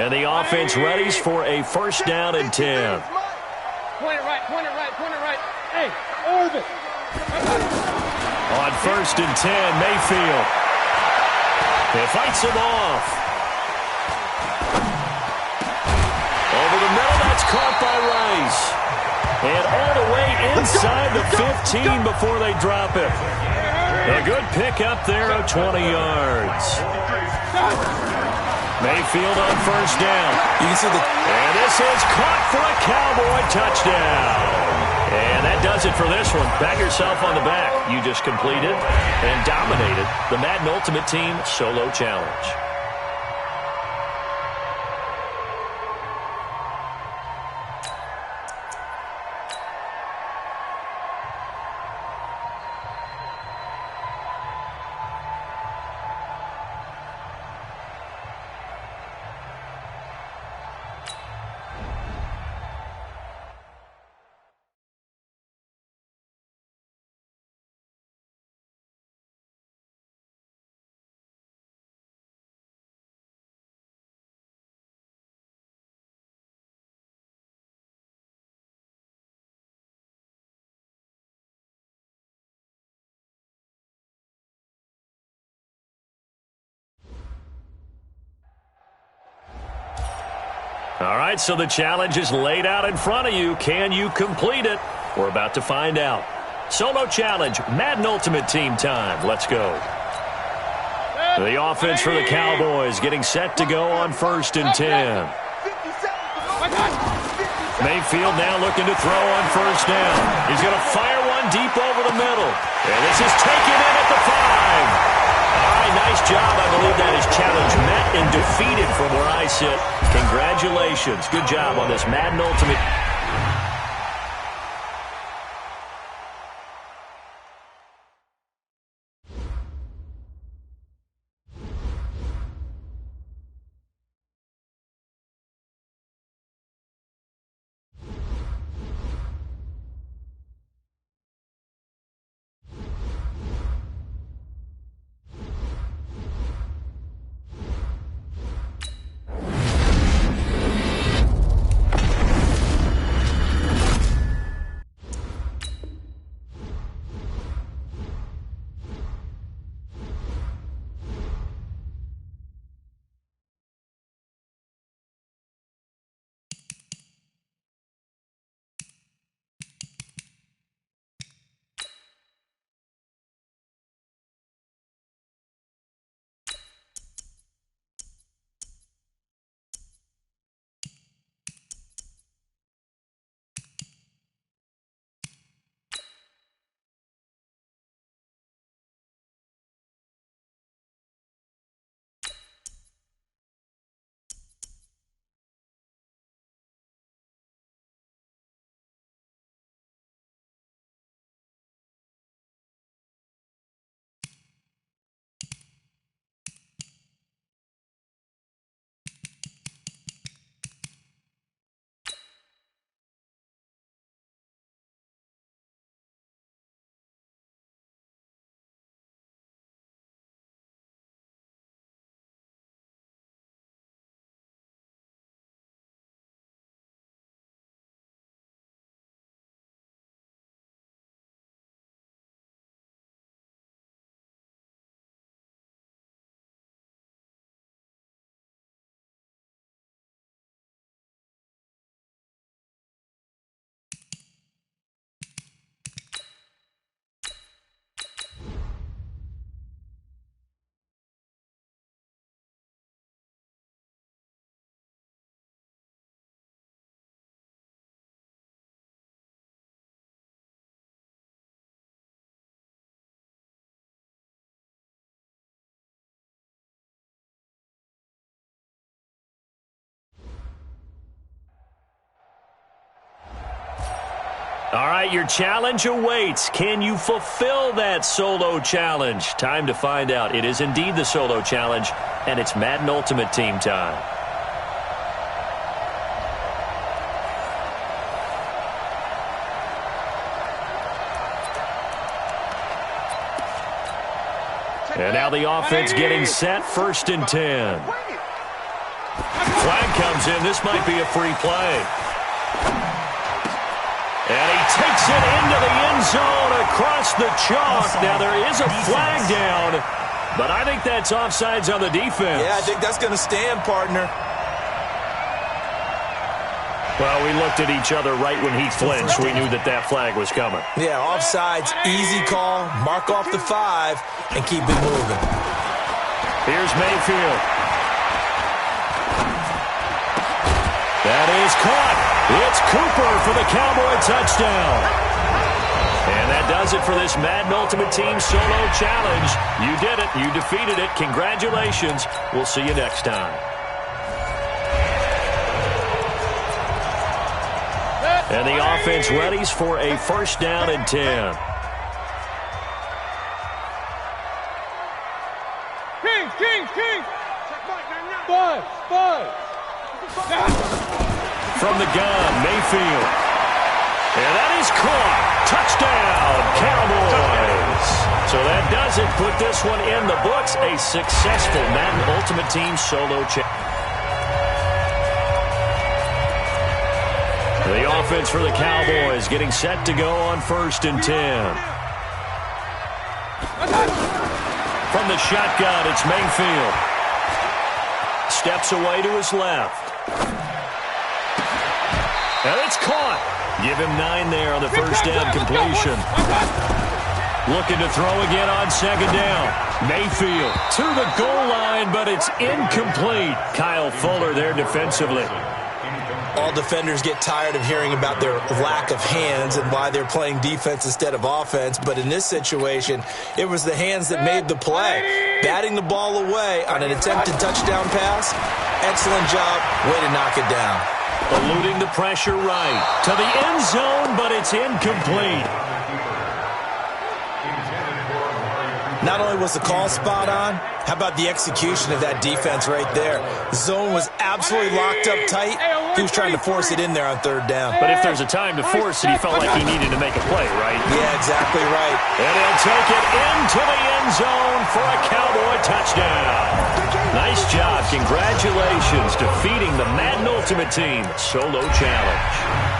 And the offense readies for a first down and 10. Point it right, point it right, point it right. Hey, orbit. On first and 10, Mayfield. He fights him off. Over the middle, that's caught by Rice. And all the way inside the 15 before they drop it. A good pick up there of 20 yards. Mayfield on first down. You can see and this is caught for a Cowboy touchdown. And that does it for this one. Pat yourself on the back. You just completed and dominated the Madden Ultimate Team Solo Challenge. All right, so the challenge is laid out in front of you. Can you complete it? We're about to find out. Solo challenge, Madden Ultimate Team time. Let's go. The offense for the Cowboys getting set to go on first and 10. Mayfield now looking to throw on first down. He's going to fire one deep over the middle. And this is taken in at the 5. All right, nice job. I believe that is challenge met and defeated from where I sit. Congratulations. Good job on this Madden Ultimate. All right, your challenge awaits. Can you fulfill that solo challenge? Time to find out. It is indeed the solo challenge, and it's Madden Ultimate Team time. And now the offense getting set, first and 10. Flag comes in. This might be a free play. And he takes it into the end zone across the chalk. Now, there is a flag down, but I think that's offsides on the defense. Yeah, I think that's going to stand, partner. Well, we looked at each other right when he flinched. We knew that that flag was coming. Yeah, offsides, easy call. Mark off the 5 and keep it moving. Here's Mayfield. That is caught. It's Cooper for the Cowboy touchdown. And that does it for this Madden Ultimate Team Solo Challenge. You did it. You defeated it. Congratulations. We'll see you next time. And the offense readies for a first down and 10. King. Five. From the gun, Mayfield. And that is caught. Touchdown, Cowboys. So that does it. Put this one in the books. A successful Madden Ultimate Team Solo Challenge. The offense for the Cowboys getting set to go on first and 10. From the shotgun, it's Mayfield. Steps away to his left. And it's caught. Give him 9 there on the first down completion. Looking to throw again on second down. Mayfield to the goal line, but it's incomplete. Kyle Fuller there defensively. All defenders get tired of hearing about their lack of hands and why they're playing defense instead of offense. But in this situation, it was the hands that made the play. Batting the ball away on an attempted touchdown pass. Excellent job. Way to knock it down. Eluding the pressure right. To the end zone, but it's incomplete. Not only was the call spot on, how about the execution of that defense right there? The zone was absolutely locked up tight. He was trying to force it in there on third down. But if there's a time to force it, he felt like he needed to make a play, right? Yeah, exactly right. And he'll take it into the end zone for a Cowboy touchdown. Nice job. Congratulations, defeating the Madden Ultimate Team Solo Challenge.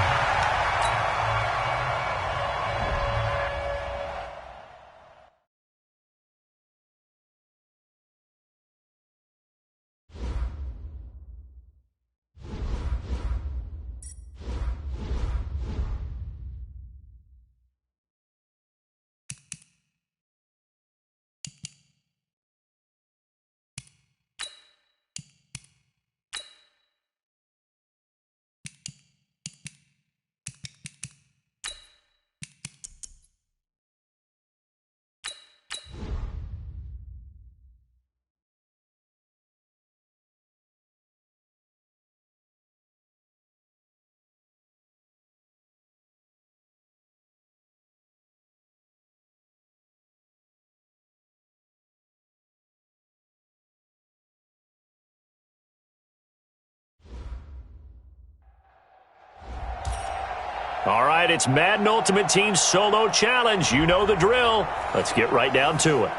All right, it's Madden Ultimate Team Solo Challenge. You know the drill. Let's get right down to it.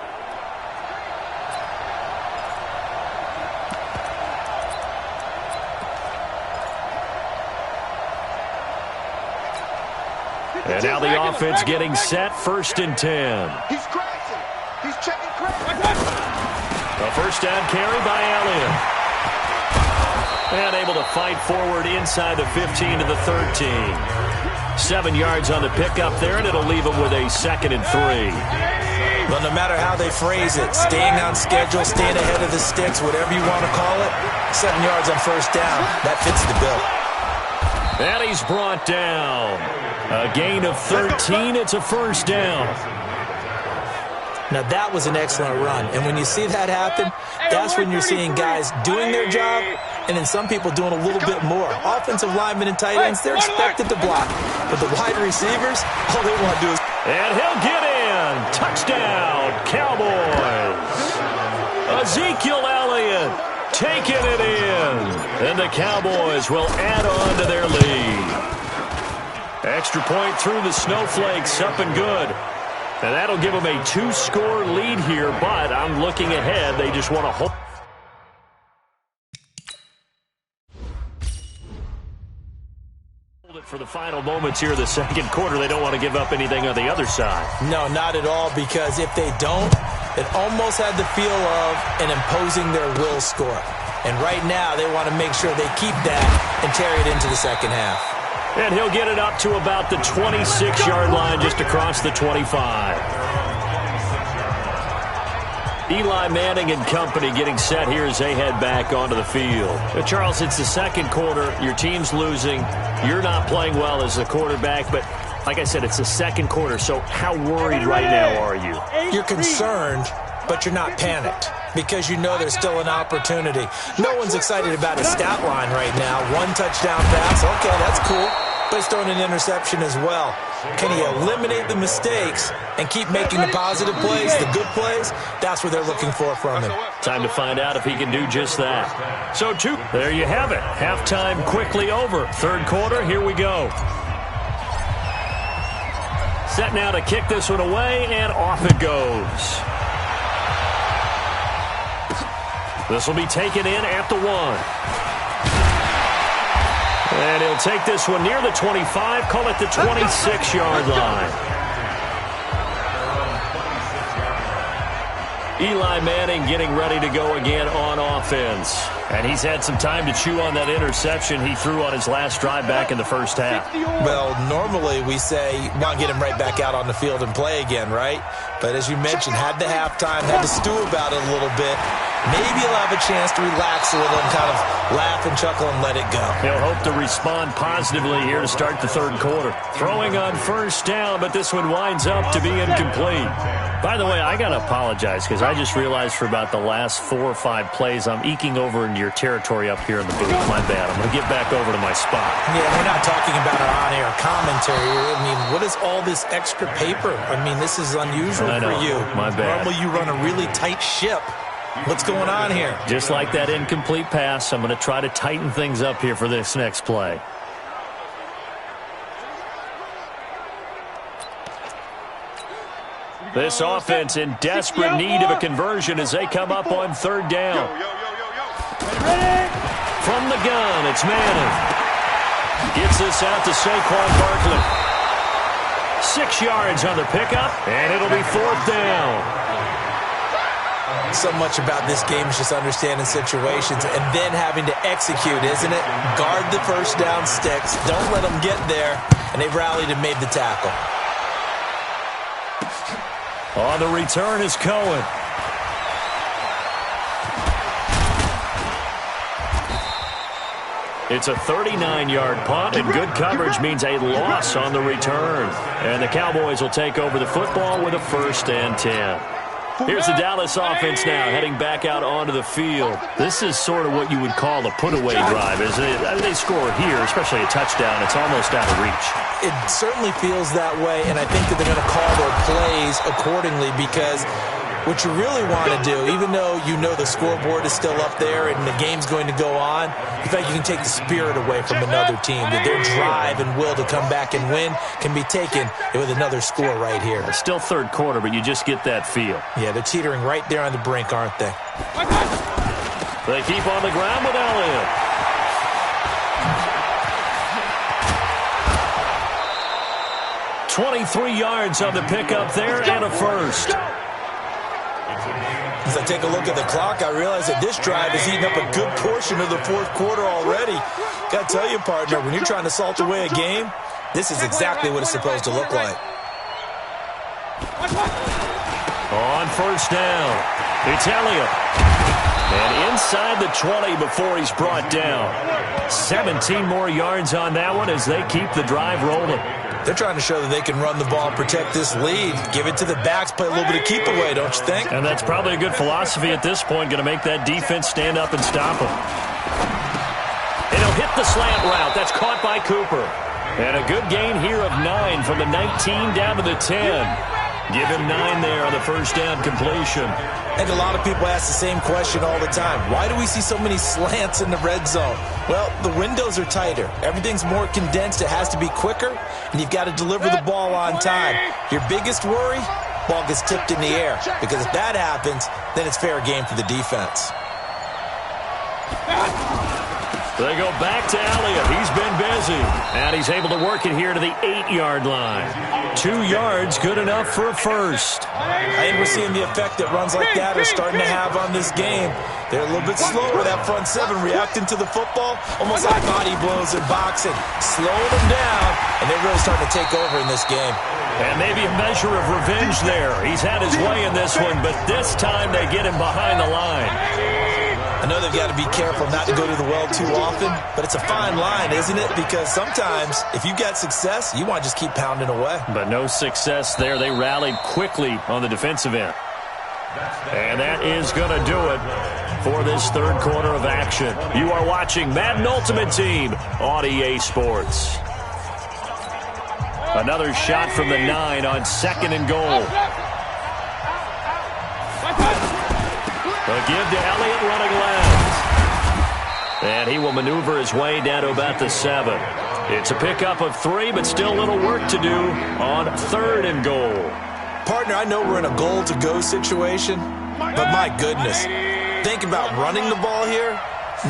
And now the offense getting set, first and 10. He's crashing. He's checking crash. A first down carry by Elliott. And able to fight forward inside the 15 to the 13. 7 yards on the pickup there, and it'll leave them with a 2nd and 3. Well, no matter how they phrase it, staying on schedule, staying ahead of the sticks, whatever you want to call it, 7 yards on first down, that fits the bill. And he's brought down. A gain of 13, it's a first down. Now, that was an excellent run. And when you see that happen, that's when you're seeing guys doing their job and then some people doing a little bit more. Offensive linemen and tight ends, they're expected to block. But the wide receivers, all they want to do is... And he'll get in. Touchdown, Cowboys. Ezekiel Elliott taking it in. And the Cowboys will add on to their lead. Extra point through the snowflakes, up and good. And that'll give them a 2-score lead here, but I'm looking ahead. They just want to hold. For the final moments here of the second quarter, they don't want to give up anything on the other side. No, not at all, because if they don't, it almost had the feel of an imposing their will score. And right now, they want to make sure they keep that and carry it into the second half. And he'll get it up to about the 26-yard line, just across the 25. Eli Manning and company getting set here as they head back onto the field. But Charles, it's the second quarter. Your team's losing. You're not playing well as a quarterback, but like I said, it's the second quarter, so how worried right now are you? You're concerned, but you're not panicked because you know there's still an opportunity. No one's excited about his stat line right now. One touchdown pass, okay, that's cool, but he's throwing an interception as well. Can he eliminate the mistakes and keep making the positive plays, the good plays? That's what they're looking for from him. Time to find out if he can do just that. So, there you have it. Halftime quickly over. Third quarter, here we go. Set now to kick this one away, and off it goes. This will be taken in at the 1. And he'll take this one near the 25, call it the 26-yard line. Eli Manning getting ready to go again on offense. And he's had some time to chew on that interception he threw on his last drive back in the first half. Well, normally we say, want to get him right back out on the field and play again, right? But as you mentioned, had the halftime, had to stew about it a little bit. Maybe he'll have a chance to relax a little and kind of laugh and chuckle and let it go. He'll hope to respond positively here to start the third quarter. Throwing on first down, but this one winds up to be incomplete. By the way, I got to apologize because I just realized for about the last 4 or 5 plays, I'm eking over into your territory up here in the booth. My bad. I'm going to get back over to my spot. Yeah, we're not talking about our on-air commentary. I mean, what is all this extra paper? I mean, this is unusual for you. My bad. Normally you run a really tight ship. What's going on here? Just like that incomplete pass, I'm going to try to tighten things up here for this next play. This offense in desperate need of a conversion as they come up on third down. From the gun, it's Manning. Gets this out to Saquon Barkley. 6 yards on the pickup, and it'll be fourth down. So much about this game is just understanding situations and then having to execute, isn't it? Guard the first down sticks. Don't let them get there. And they rallied and made the tackle. On the return is Cohen. It's a 39-yard punt, and good coverage means a loss on the return. And the Cowboys will take over the football with a 1st and 10. Here's the Dallas offense now, heading back out onto the field. This is sort of what you would call a put-away drive, isn't it? They score here, especially a touchdown. It's almost out of reach. It certainly feels that way, and I think that they're going to call their plays accordingly because what you really want to do, even though you know the scoreboard is still up there and the game's going to go on, in fact, you can take the spirit away from another team, that their drive and will to come back and win can be taken with another score right here. It's still third quarter, but you just get that feel. Yeah, they're teetering right there on the brink, aren't they? They keep on the ground with Elliott. .23 yards on the pickup there and a first. As I take a look at the clock, I realize that this drive has eaten up a good portion of the fourth quarter already. Got to tell you, partner, when you're trying to salt away a game, this is exactly what it's supposed to look like. On first down, it's Elliott. And inside the 20 before he's brought down. 17 more yards on that one as they keep the drive rolling. They're trying to show that they can run the ball and protect this lead. Give it to the backs, play a little bit of keep away, don't you think? And that's probably a good philosophy at this point, going to make that defense stand up and stop him. And he'll hit the slant route. That's caught by Cooper. And a good gain here of 9 from the 19 down to the 10. Give him 9 there on the first down completion. And a lot of people ask the same question all the time. Why do we see so many slants in the red zone? Well, the windows are tighter. Everything's more condensed. It has to be quicker, and you've got to deliver the ball on time. Your biggest worry, ball gets tipped in the air, because if that happens, then it's fair game for the defense. They go back to Elliott. He's been busy. And he's able to work it here to the 8-yard line. 2 yards, good enough for a first. I think we're seeing the effect that runs like that are starting to have on this game. They're a little bit slower, that front seven, reacting to the football, almost like body blows in boxing. Slowing them down, and they're really starting to take over in this game. And maybe a measure of revenge there. He's had his way in this one, but this time they get him behind the line. I know they've got to be careful not to go to the well too often, but it's a fine line, isn't it? Because sometimes, if you got success, you want to just keep pounding away. But no success there. They rallied quickly on the defensive end. And that is going to do it for this third quarter of action. You are watching Madden Ultimate Team on EA Sports. Another shot from the 9 on 2nd and goal. A give to Elliott running left. And he will maneuver his way down to about the 7. It's a pickup of 3, but still a little work to do on 3rd and goal. Partner, I know we're in a goal-to-go situation, but my goodness, think about running the ball here.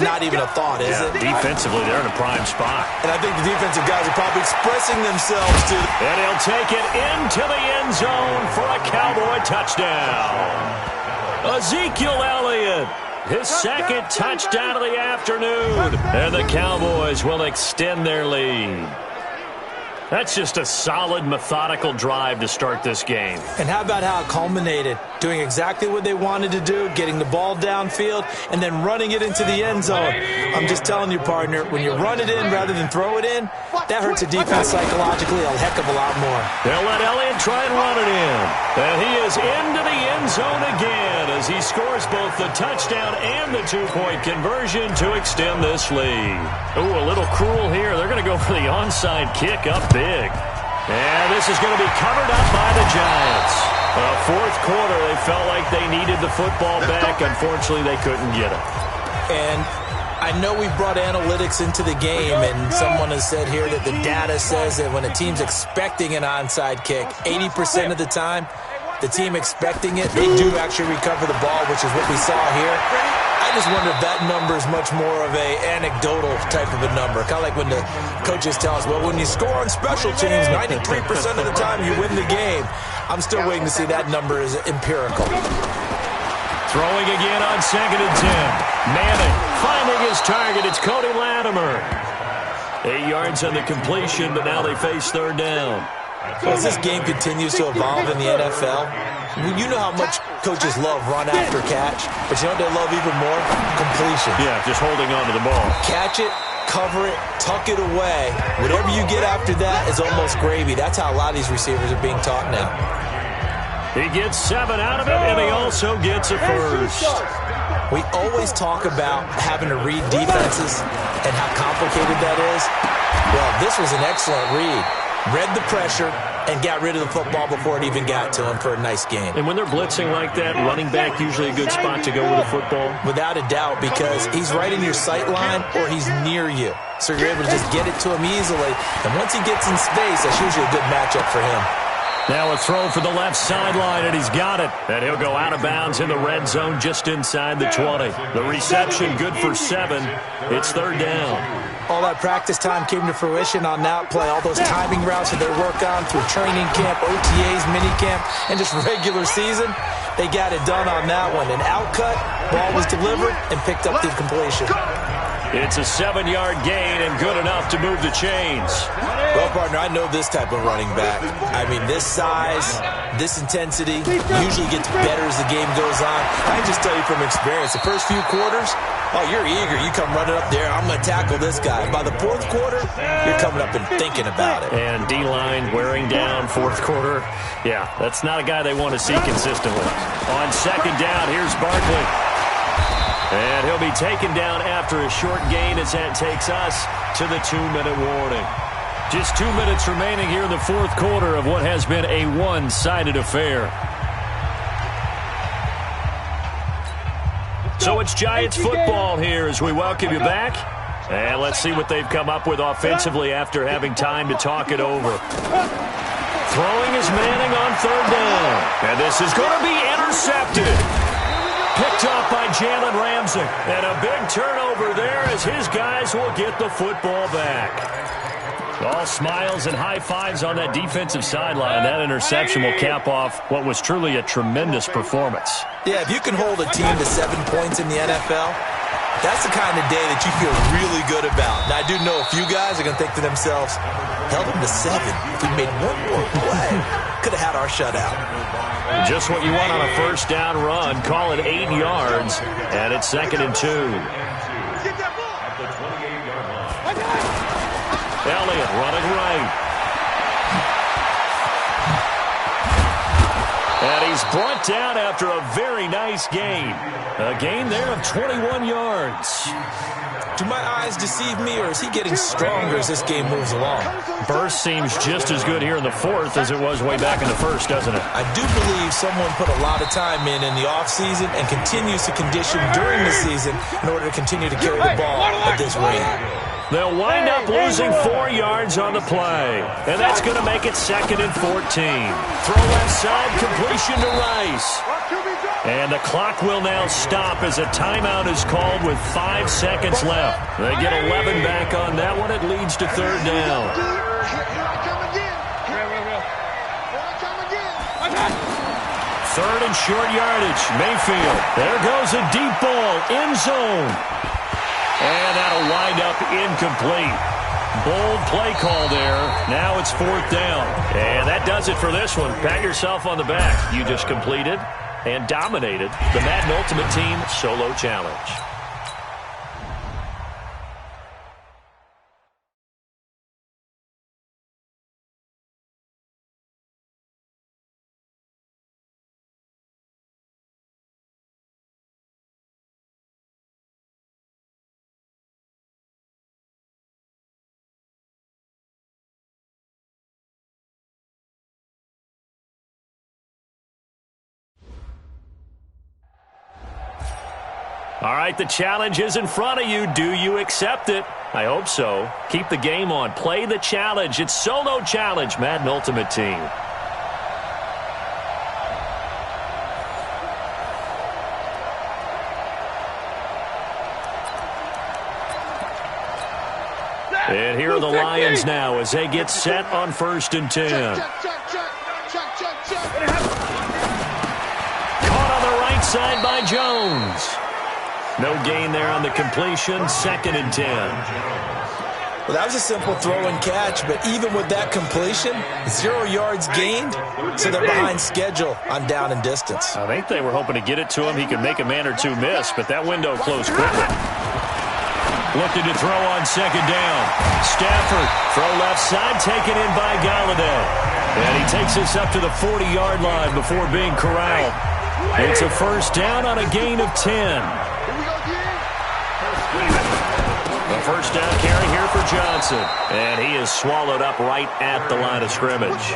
Not even a thought, is it? Defensively, they're in a prime spot. And I think the defensive guys are probably expressing themselves to... And he'll take it into the end zone for a Cowboy touchdown. Ezekiel Elliott, his second touchdown of the afternoon. And the Cowboys will extend their lead. That's just a solid, methodical drive to start this game. And how about how it culminated? Doing exactly what they wanted to do, getting the ball downfield, and then running it into the end zone. I'm just telling you, partner, when you run it in rather than throw it in, that hurts a defense psychologically a heck of a lot more. They'll let Elliott try and run it in. And he is into the end zone again as he scores both the touchdown and the 2-point conversion to extend this lead. Ooh, a little cruel here. They're going to go for the onside kick up big. And this is going to be covered up by the Giants. Fourth quarter, they felt like they needed the football back. Unfortunately, they couldn't get it. And I know we brought analytics into the game, and someone has said here that the data says that when a team's expecting an onside kick, 80% of the time, the team expecting it, they do actually recover the ball, which is what we saw here. I just wonder if that number is much more of a anecdotal type of a number. Kind of like when the coaches tell us, well, when you score on special teams, 93% of the time you win the game. I'm still waiting to see that number is empirical. Throwing again on 2nd and 10. Manning finding his target. It's Cody Latimer. 8 yards on the completion, but now they face 3rd down. As this game continues to evolve in the NFL, you know how much coaches love run after catch, but you know what they love even more? Completion. Yeah, just holding on to the ball. Catch it, cover it, tuck it away. Whatever you get after that is almost gravy. That's how a lot of these receivers are being taught now. He gets 7 out of it, and he also gets a first. We always talk about having to read defenses and how complicated that is. Well, this was an excellent read. Read the pressure and got rid of the football before it even got to him for a nice game. And when they're blitzing like that, running back usually a good spot to go with the football? Without a doubt, because he's right in your sight line or he's near you. So you're able to just get it to him easily. And once he gets in space, that's usually a good matchup for him. Now a throw for the left sideline, and he's got it. And he'll go out of bounds in the red zone just inside the 20. The reception good for 7. It's 3rd down. All that practice time came to fruition on that play. All those timing routes that they work on through training camp, OTAs, minicamp, and just regular season, they got it done on that one. An outcut, ball was delivered, and picked up the completion. It's a 7-yard gain and good enough to move the chains. Well, partner, I know this type of running back. I mean, this size, this intensity usually gets better as the game goes on. I can just tell you from experience, the first few quarters, oh, you're eager. You come running up there, I'm going to tackle this guy. By the 4th quarter, you're coming up and thinking about it. And D-line wearing down 4th quarter. Yeah, that's not a guy they want to see consistently. On 2nd down, here's Barkley. And he'll be taken down after a short gain as that takes us to the 2-minute warning. Just 2 minutes remaining here in the 4th quarter of what has been a one-sided affair. So it's Giants football here as we welcome you back. And let's see what they've come up with offensively after having time to talk it over. Throwing is Manning on 3rd down. And this is going to be intercepted. Picked off by Jalen Ramsey. And a big turnover there as his guys will get the football back. All smiles and high fives on that defensive sideline. That interception will cap off what was truly a tremendous performance. Yeah, if you can hold a team to 7 points in the NFL, that's the kind of day that you feel really good about. Now, I do know a few guys are going to think to themselves, held them to 7. If we made one more play, could have had our shutout. Just what you want on a first down run. Call it 8 yards, and it's 2nd and 2. Elliott running right. And he's brought down after a very nice gain. A gain there of 21 yards. Do my eyes deceive me, or is he getting stronger as this game moves along? Burst seems just as good here in the 4th as it was way back in the 1st, doesn't it? I do believe someone put a lot of time in the offseason and continues to condition during the season in order to continue to carry the ball at this rate. They'll wind up losing 4 yards on the play. And that's going to make it 2nd and 14. Throw left side, completion to Rice. And the clock will now stop as a timeout is called with 5 seconds left. They get 11 back on that one. It leads to 3rd down. Third and short yardage. Mayfield. There goes a deep ball. End zone. And that'll wind up incomplete. Bold play call there. Now it's 4th down. And that does it for this one. Pat yourself on the back. You just completed and dominated the Madden Ultimate Team Solo Challenge. All right, the challenge is in front of you. Do you accept it? I hope so. Keep the game on. Play the challenge. It's Solo Challenge, Madden Ultimate Team. And here are the Lions now as they get set on 1st and 10. Caught on the right side by Jones. No gain there on the completion. 2nd and 10. Well, that was a simple throw and catch, but even with that completion, 0 yards gained, so they're behind schedule on down and distance. I think they were hoping to get it to him. He could make a man or two miss, but that window closed quickly. Looking to throw on 2nd down. Stafford, throw left side, taken in by Galladay. And he takes us up to the 40-yard line before being corralled. It's a 1st down on a gain of 10. The 1st down carry here for Johnson. And he is swallowed up right at the line of scrimmage.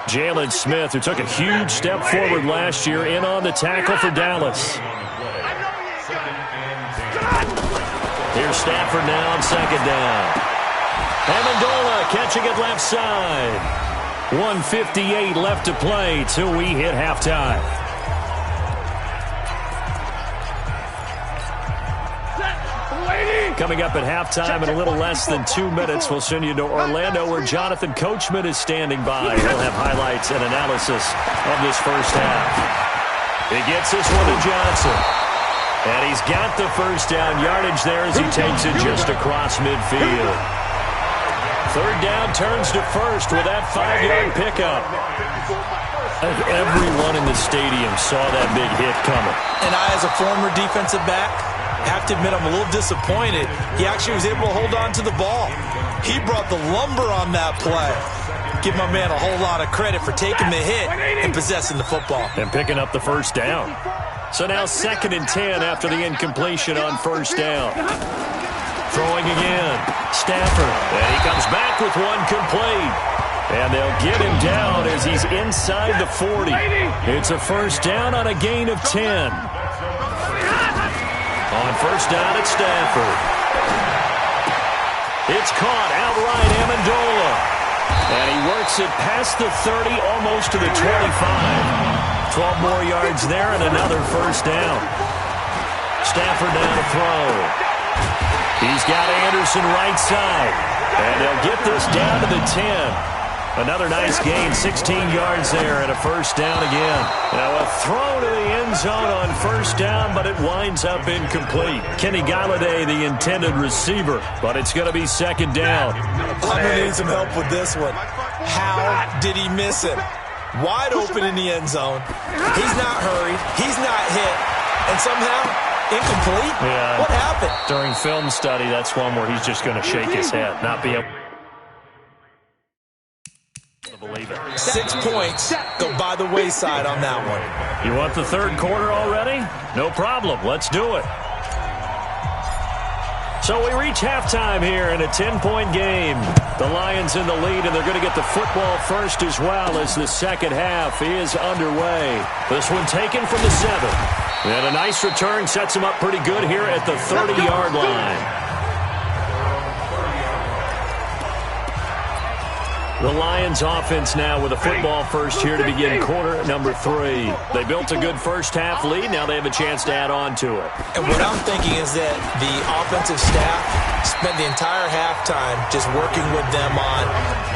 Jalen Smith, who took a huge step forward last year, in on the tackle for Dallas. Here's Stafford now on 2nd down. Amendola catching it left side. 1:58 left to play till we hit halftime. Coming up at halftime in a little less than 2 minutes, we'll send you to Orlando where Jonathan Coachman is standing by. He'll have highlights and analysis of this first half. He gets this one to Johnson. And he's got the 1st down yardage there as he takes it just across midfield. 3rd down turns to 1st with that 5-yard pickup. Everyone in the stadium saw that big hit coming. And I, as a former defensive back, have to admit I'm a little disappointed. He actually was able to hold on to the ball. He brought the lumber on that play. Give my man a whole lot of credit for taking the hit and possessing the football. And picking up the 1st down. So now 2nd and 10 after the incompletion on 1st down. Throwing again. Stafford. And he comes back with one complete. And they'll get him down as he's inside the 40. It's a 1st down on a gain of 10. On 1st down at Stafford. It's caught outright, Amendola. And he works it past the 30, almost to the 25. 12 more yards there and another first down. Stafford down to throw. He's got Anderson right side. And they'll get this down to the 10. Another nice gain, 16 yards there and a first down again. Now a throw to the end zone on first down, but it winds up incomplete. Kenny Galladay, the intended receiver, but it's going to be second down. I'm going to need some help with this one. How did he miss it? Wide open in the end zone. He's not hurried. He's not hit. And somehow, incomplete? Yeah. What happened? During film study, that's one where he's just going to shake his head, not be able to believe it. 6 points go by the wayside on that one. You want the third quarter already? No problem. Let's do it. So we reach halftime here in a 10-point game. The Lions in the lead, and they're going to get the football first as well as the second half is underway. This one taken from the 7. And a nice return sets him up pretty good here at the 30-yard line. The Lions offense now with a football first here to begin quarter number 3. They built a good first half lead. Now they have a chance to add on to it. And what I'm thinking is that the offensive staff spent the entire halftime just working with them on,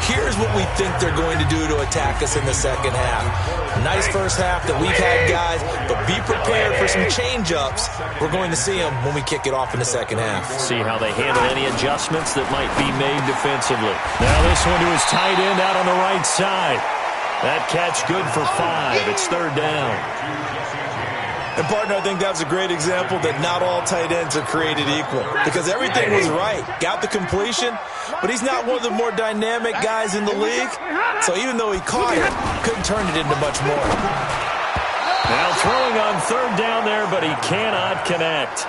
here's what we think they're going to do to attack us in the second half. Nice first half that we've had, guys, but be prepared for some change-ups. We're going to see them when we kick it off in the second half. See how they handle any adjustments that might be made defensively. Now this one to his tight end out on the right side. That catch good for 5. It's third down. And, partner, I think that's a great example that not all tight ends are created equal because everything was right. Got the completion, but he's not one of the more dynamic guys in the league. So even though he caught it, couldn't turn it into much more. Now throwing on third down there, but he cannot connect.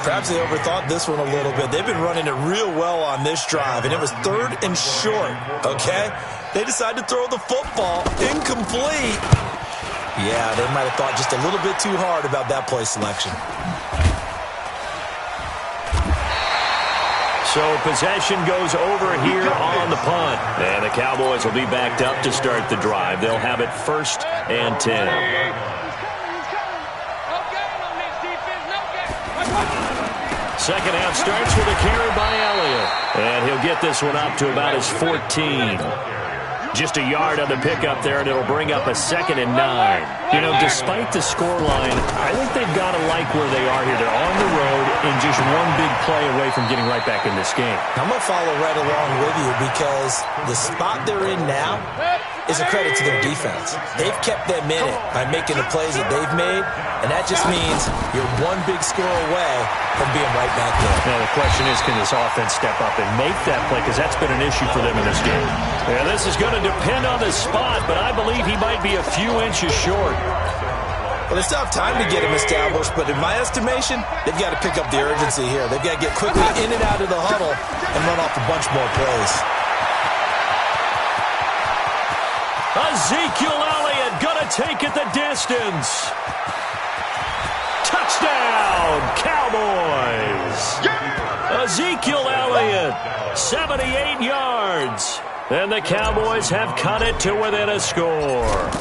Perhaps they overthought this one a little bit. They've been running it real well on this drive, and it was third and short, okay? They decided to throw the football incomplete. Yeah, they might have thought just a little bit too hard about that play selection. So possession goes over here on the punt. And the Cowboys will be backed up to start the drive. They'll have it first and 10. Second half starts with a carry by Elliott. And he'll get this one up to about his 14. Just a yard on the pickup there, and it'll bring up a second and 9. You know, despite the scoreline, I think they've got to like where they are here. They're on the road and just one big play away from getting right back in this game. I'm going to follow right along with you because the spot they're in now is a credit to their defense. They've kept them in it by making the plays that they've made, and that just means you're one big score away from being right back there. Now the question is, can this offense step up and make that play? Because that's been an issue for them in this game. Yeah, this is going to depend on the spot, but I believe he might be a few inches short. Well, they still have time to get him established, but in my estimation, they've got to pick up the urgency here. They've got to get quickly in and out of the huddle and run off a bunch more plays. Ezekiel Elliott gonna take it the distance. Touchdown, Cowboys. Ezekiel Elliott, 78 yards. And the Cowboys have cut it to within a score.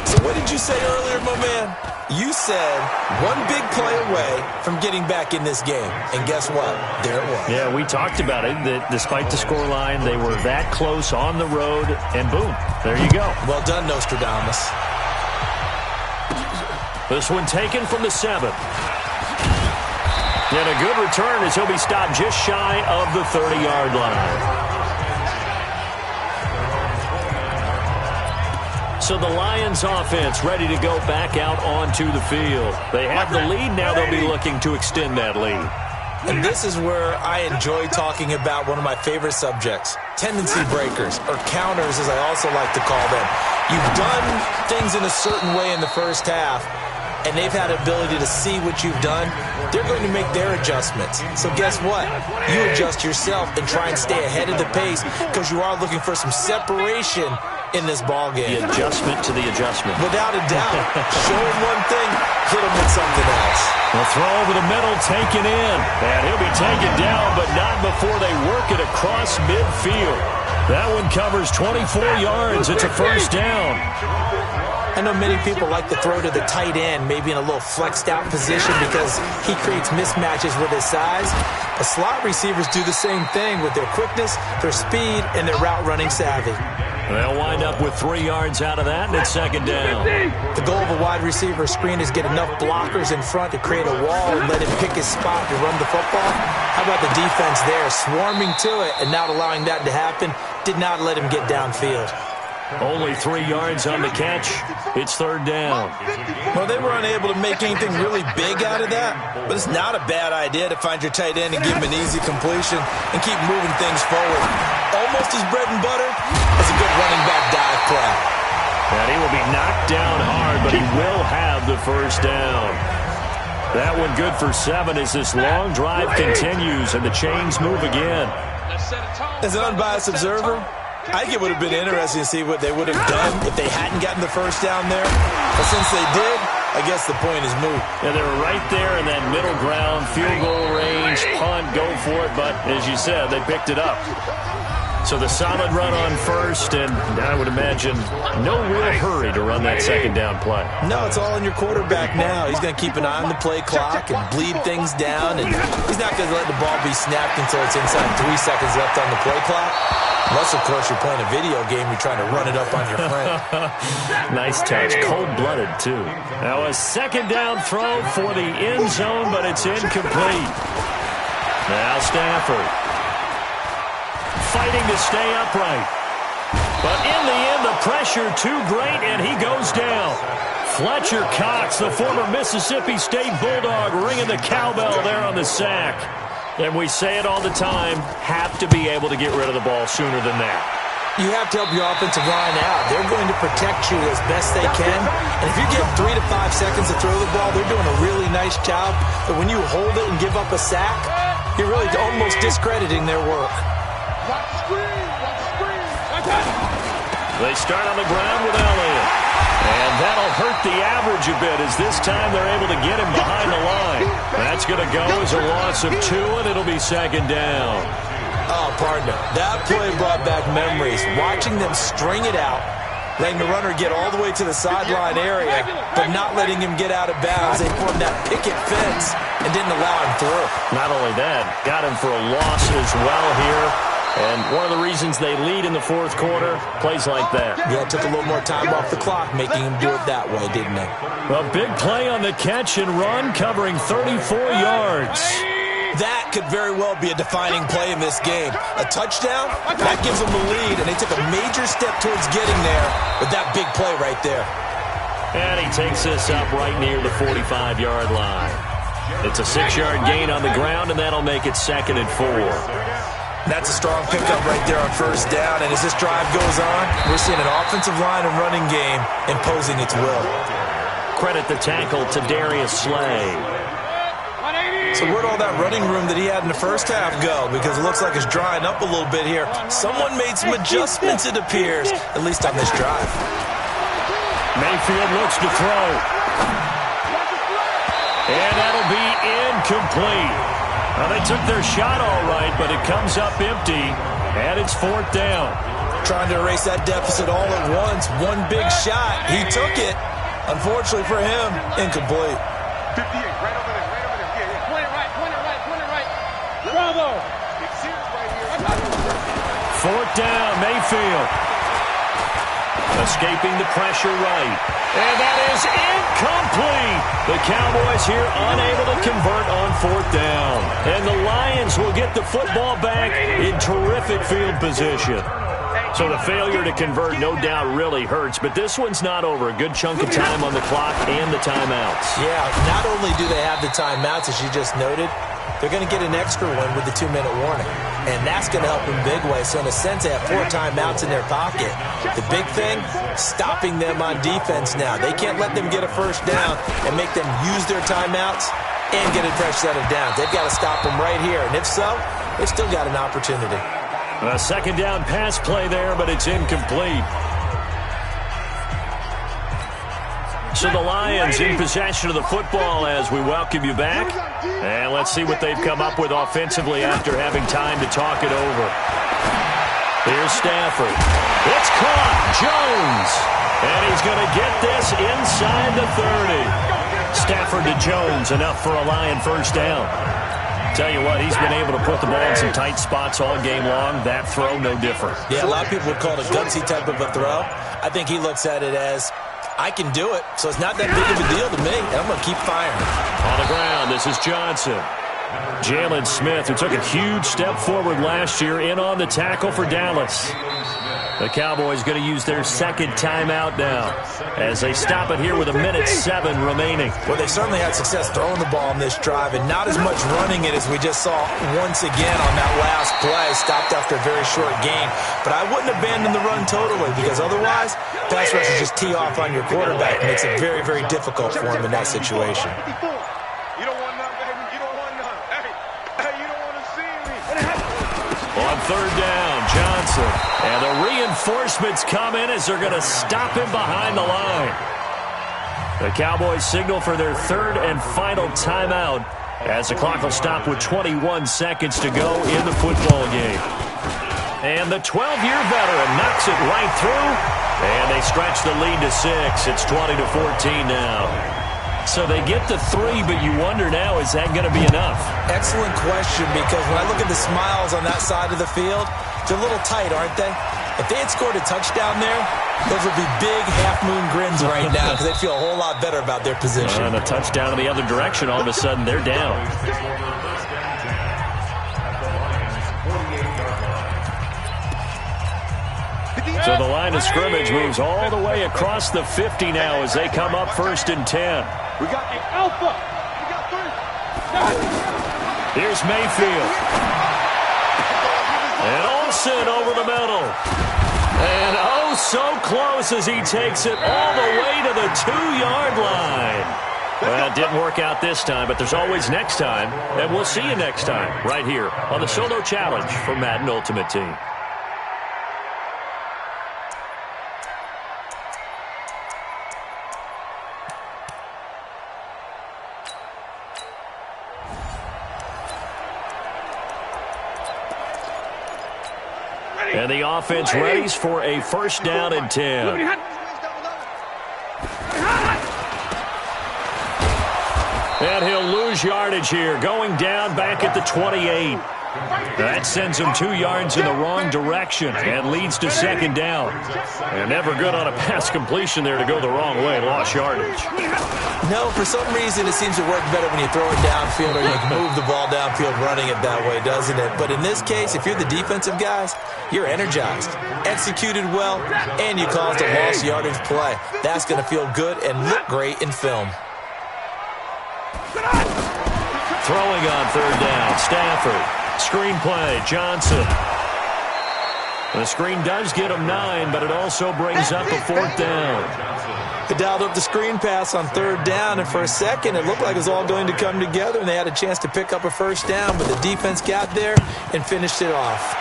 So what did you say earlier, my man? You said one big play away from getting back in this game. And guess what? There it was. Yeah, we talked about it, that despite the scoreline, they were that close on the road, and boom, there you go. Well done, Nostradamus. This one taken from the 7. And a good return as he'll be stopped just shy of the 30-yard line. So the Lions offense ready to go back out onto the field. They have the lead. Now they'll be looking to extend that lead. And this is where I enjoy talking about one of my favorite subjects, tendency breakers, or counters as I also like to call them. You've done things in a certain way in the first half, and they've had the ability to see what you've done. They're going to make their adjustments. So guess what? You adjust yourself and try and stay ahead of the pace because you are looking for some separation in this ball game. The adjustment to the adjustment. Without a doubt. Show him one thing, hit him with something else. The throw over the middle, taken in. And he'll be taken down, but not before they work it across midfield. That one covers 24 yards. It's a first down. I know many people like to throw to the tight end, maybe in a little flexed out position because he creates mismatches with his size. But slot receivers do the same thing with their quickness, their speed, and their route running savvy. They'll wind up with 3 yards out of that, and it's second down. The goal of a wide receiver screen is get enough blockers in front to create a wall and let him pick his spot to run the football. How about the defense there, swarming to it and not allowing that to happen? Did not let him get downfield. Only 3 yards on the catch. It's third down. Well, they were unable to make anything really big out of that, but it's not a bad idea to find your tight end and give him an easy completion and keep moving things forward. Almost as bread and butter as a good running back dive play. And he will be knocked down hard, but he will have the first down. That one good for 7 as this long drive continues and the chains move again. As an unbiased observer, I think it would have been interesting to see what they would have done if they hadn't gotten the first down there. But since they did, I guess the point is moot. Yeah, they were right there in that middle ground, field goal range, punt, go for it. But as you said, they picked it up. So the solid run on first, and I would imagine no real hurry to run that second down play. No, it's all in your quarterback now. He's going to keep an eye on the play clock and bleed things down, and he's not going to let the ball be snapped until it's inside 3 seconds left on the play clock. Unless, of course, you're playing a video game, you're trying to run it up on your friend. Nice touch. Cold-blooded, too. Now a second down throw for the end zone, but it's incomplete. Now Stafford fighting to stay upright. But in the end, the pressure too great, and he goes down. Fletcher Cox, the former Mississippi State Bulldog, ringing the cowbell there on the sack. And we say it all the time, have to be able to get rid of the ball sooner than that. You have to help your offensive line out. They're going to protect you as best they can. And if you give 3 to 5 seconds to throw the ball, they're doing a really nice job. But when you hold it and give up a sack, you're really almost discrediting their work. They start on the ground with Elliott. And that'll hurt the average a bit as this time they're able to get him behind the line. That's going to go as a loss of 2, and it'll be second down. Oh, partner, that play brought back memories. Watching them string it out, letting the runner get all the way to the sideline area, but not letting him get out of bounds. They formed that picket fence and didn't allow him through. Not only that, got him for a loss as well here. And one of the reasons they lead in the fourth quarter, plays like that. Yeah, it took a little more time off the clock, making him do it that way, didn't it? A big play on the catch and run, covering 34 yards. That could very well be a defining play in this game. A touchdown, that gives them the lead, and they took a major step towards getting there with that big play right there. And he takes this up right near the 45-yard line. It's a 6-yard gain on the ground, and that'll make it 2nd and 4. That's a strong pickup right there on first down, and as this drive goes on, we're seeing an offensive line and running game imposing its will. Credit the tackle to Darius Slay. So where'd all that running room that he had in the first half go? Because it looks like it's drying up a little bit here. Someone made some adjustments, it appears, at least on this drive. Mayfield looks to throw. And that'll be incomplete. Well, they took their shot all right, but it comes up empty, and it's 4th down. Trying to erase that deficit all at once. One big shot. He took it. Unfortunately for him, incomplete. 58, right over there, right over there. Yeah. Point it right. Bravo. It's serious right here. 4th down, Mayfield. Escaping the pressure right. And that is incomplete. The Cowboys here unable to convert on 4th down. And the Lions will get the football back in terrific field position. So the failure to convert no doubt really hurts, but this one's not over. A good chunk of time on the clock and the timeouts. Yeah, not only do they have the timeouts, as you just noted, they're going to get an extra one with the 2-minute warning. And that's going to help in a big way. So in a sense, they have 4 timeouts in their pocket. The big thing, stopping them on defense now. They can't let them get a first down and make them use their timeouts and get a fresh set of downs. They've got to stop them right here. And if so, they've still got an opportunity. A 2nd down pass play there, but it's incomplete. So the Lions in possession of the football as we welcome you back. And let's see what they've come up with offensively after having time to talk it over. Here's Stafford. It's caught. Jones. And he's going to get this inside the 30. Stafford to Jones, enough for a Lion first down. Tell you what, he's been able to put the ball in some tight spots all game long. That throw, no different. Yeah, a lot of people would call it a gutsy type of a throw. I think he looks at it as, I can do it, so it's not that big of a deal to me, and I'm going to keep firing. On the ground, this is Johnson. Jalen Smith, who took a huge step forward last year, in on the tackle for Dallas. The Cowboys going to use their second timeout now as they stop it here with 1:07 remaining. Well, they certainly had success throwing the ball on this drive and not as much running it as we just saw once again on that last play. Stopped after a very short gain. But I wouldn't abandon the run totally because otherwise, pass rushers just tee off on your quarterback. It makes it very, very difficult for him in that situation. You don't want none, baby. You don't want none. Hey, you don't want to see me. On third down, Johnson. And the reinforcements come in as they're going to stop him behind the line. The Cowboys signal for their third and final timeout as the clock will stop with 21 seconds to go in the football game. And the 12-year veteran knocks it right through. And they stretch the lead to 6. It's 20-14 now. So they get the 3, but you wonder now, is that going to be enough? Excellent question, because when I look at the smiles on that side of the field, they're a little tight, aren't they? If they had scored a touchdown there, those would be big half-moon grins right now because they feel a whole lot better about their position. And a touchdown in the other direction, all of a sudden they're down. So the line of scrimmage moves all the way across the 50 now as they come up 1st and 10. We got Alpha. We got 3. Here's Mayfield. And Olsen over the middle. And oh, so close as he takes it all the way to the 2-yard line. Well, it didn't work out this time, but there's always next time. And we'll see you next time right here on the Solo Challenge for Madden Ultimate Team. And the offense readies for a first down and 10. And he'll lose yardage here, going down back at the 28. That sends him 2 yards in the wrong direction and leads to second down. And never good on a pass completion there to go the wrong way, lost yardage. No, for some reason it seems to work better when you throw it downfield or you can move the ball downfield running it that way, doesn't it? But in this case, if you're the defensive guys, you're energized, executed well, and you caused a lost yardage play. That's going to feel good and look great in film. Throwing on third down, Stafford. Screen play, Johnson. The screen does get him 9, but it also brings up a 4th down. They dialed up the screen pass on third down, and for a second it looked like it was all going to come together, and they had a chance to pick up a first down, but the defense got there and finished it off.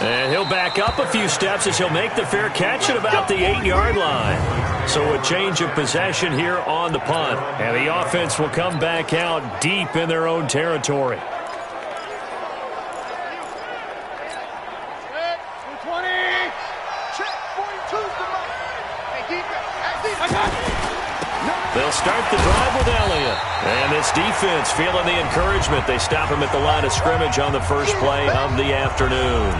And he'll back up a few steps as he'll make the fair catch at about the 8-yard line. So a change of possession here on the punt. And the offense will come back out deep in their own territory. They'll start the drive with Elliott. And this defense feeling the encouragement. They stop him at the line of scrimmage on the first play of the afternoon.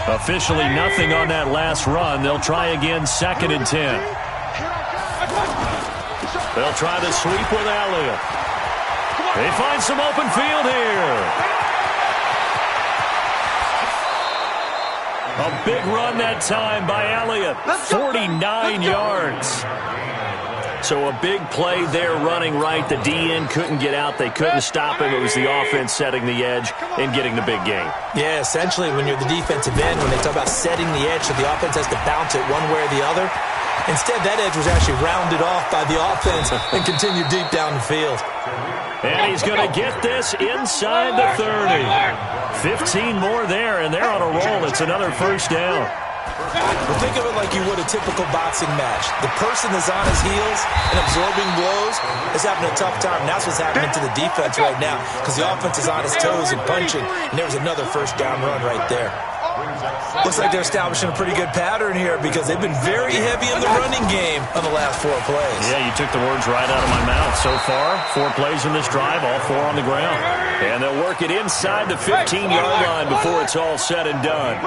Officially nothing on that last run. They'll try again 2nd and 10. They'll try the sweep with Elliott. They find some open field here. A big run that time by Elliott. 49 yards. So a big play there running right. The DN couldn't get out. They couldn't stop him. It was the offense setting the edge and getting the big gain. Yeah, essentially when you're the defensive end, when they talk about setting the edge so the offense has to bounce it one way or the other, Instead, that edge was actually rounded off by the offense and continued deep down the field. And he's going to get this inside the 30. 15 more there, and they're on a roll. It's another first down. Well, think of it like you would a typical boxing match. The person that's on his heels and absorbing blows is having a tough time. And that's what's happening to the defense right now because the offense is on his toes and punching. And there was another first down run right there. Looks like they're establishing a pretty good pattern here because they've been very heavy in the running game on the last 4 plays. Yeah, you took the words right out of my mouth. So far, 4 plays in this drive, all 4 on the ground. And they'll work it inside the 15-yard line before it's all said and done.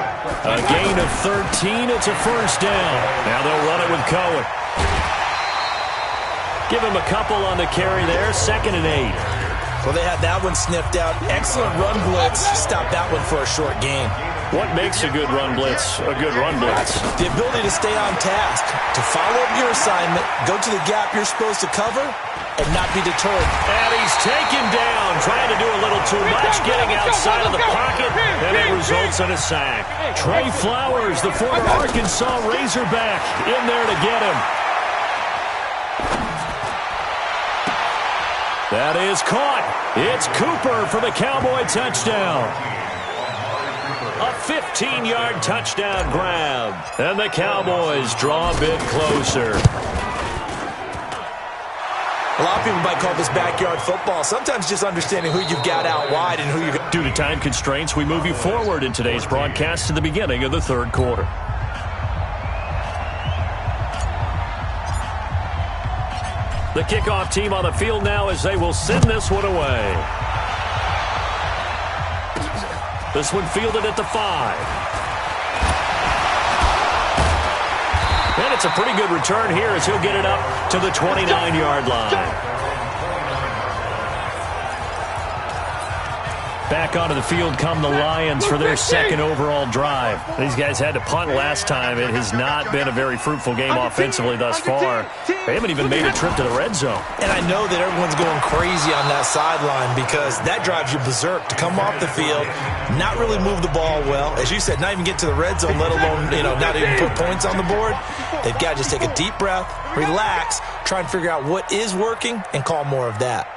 A gain of 13, it's a first down. Now they'll run it with Cohen. Give him a couple on the carry there, 2nd and 8. Well, they had that one sniffed out. Excellent run blitz. Stop that one for a short gain. What makes a good run blitz a good run blitz? The ability to stay on task, to follow up your assignment, go to the gap you're supposed to cover, and not be deterred. And he's taken down, trying to do a little too much, getting outside of the pocket, and it results in a sack. Trey Flowers, the former Arkansas Razorback, in there to get him. That is caught. It's Cooper for the Cowboy touchdown. A 15-yard touchdown grab. And the Cowboys draw a bit closer. A lot of people might call this backyard football. Sometimes just understanding who you've got out wide and who you got. Due to time constraints, we move you forward in today's broadcast to the beginning of the 3rd quarter. The kickoff team on the field now as they will send this one away. This one fielded at the 5. And it's a pretty good return here as he'll get it up to the 29-yard line. Back onto the field come the Lions for their 2nd overall drive. These guys had to punt last time. It has not been a very fruitful game offensively thus far. They haven't even made a trip to the red zone. And I know that everyone's going crazy on that sideline because that drives you berserk to come off the field, not really move the ball well. As you said, not even get to the red zone, let alone, not even put points on the board. They've got to just take a deep breath, relax, try and figure out what is working, and call more of that.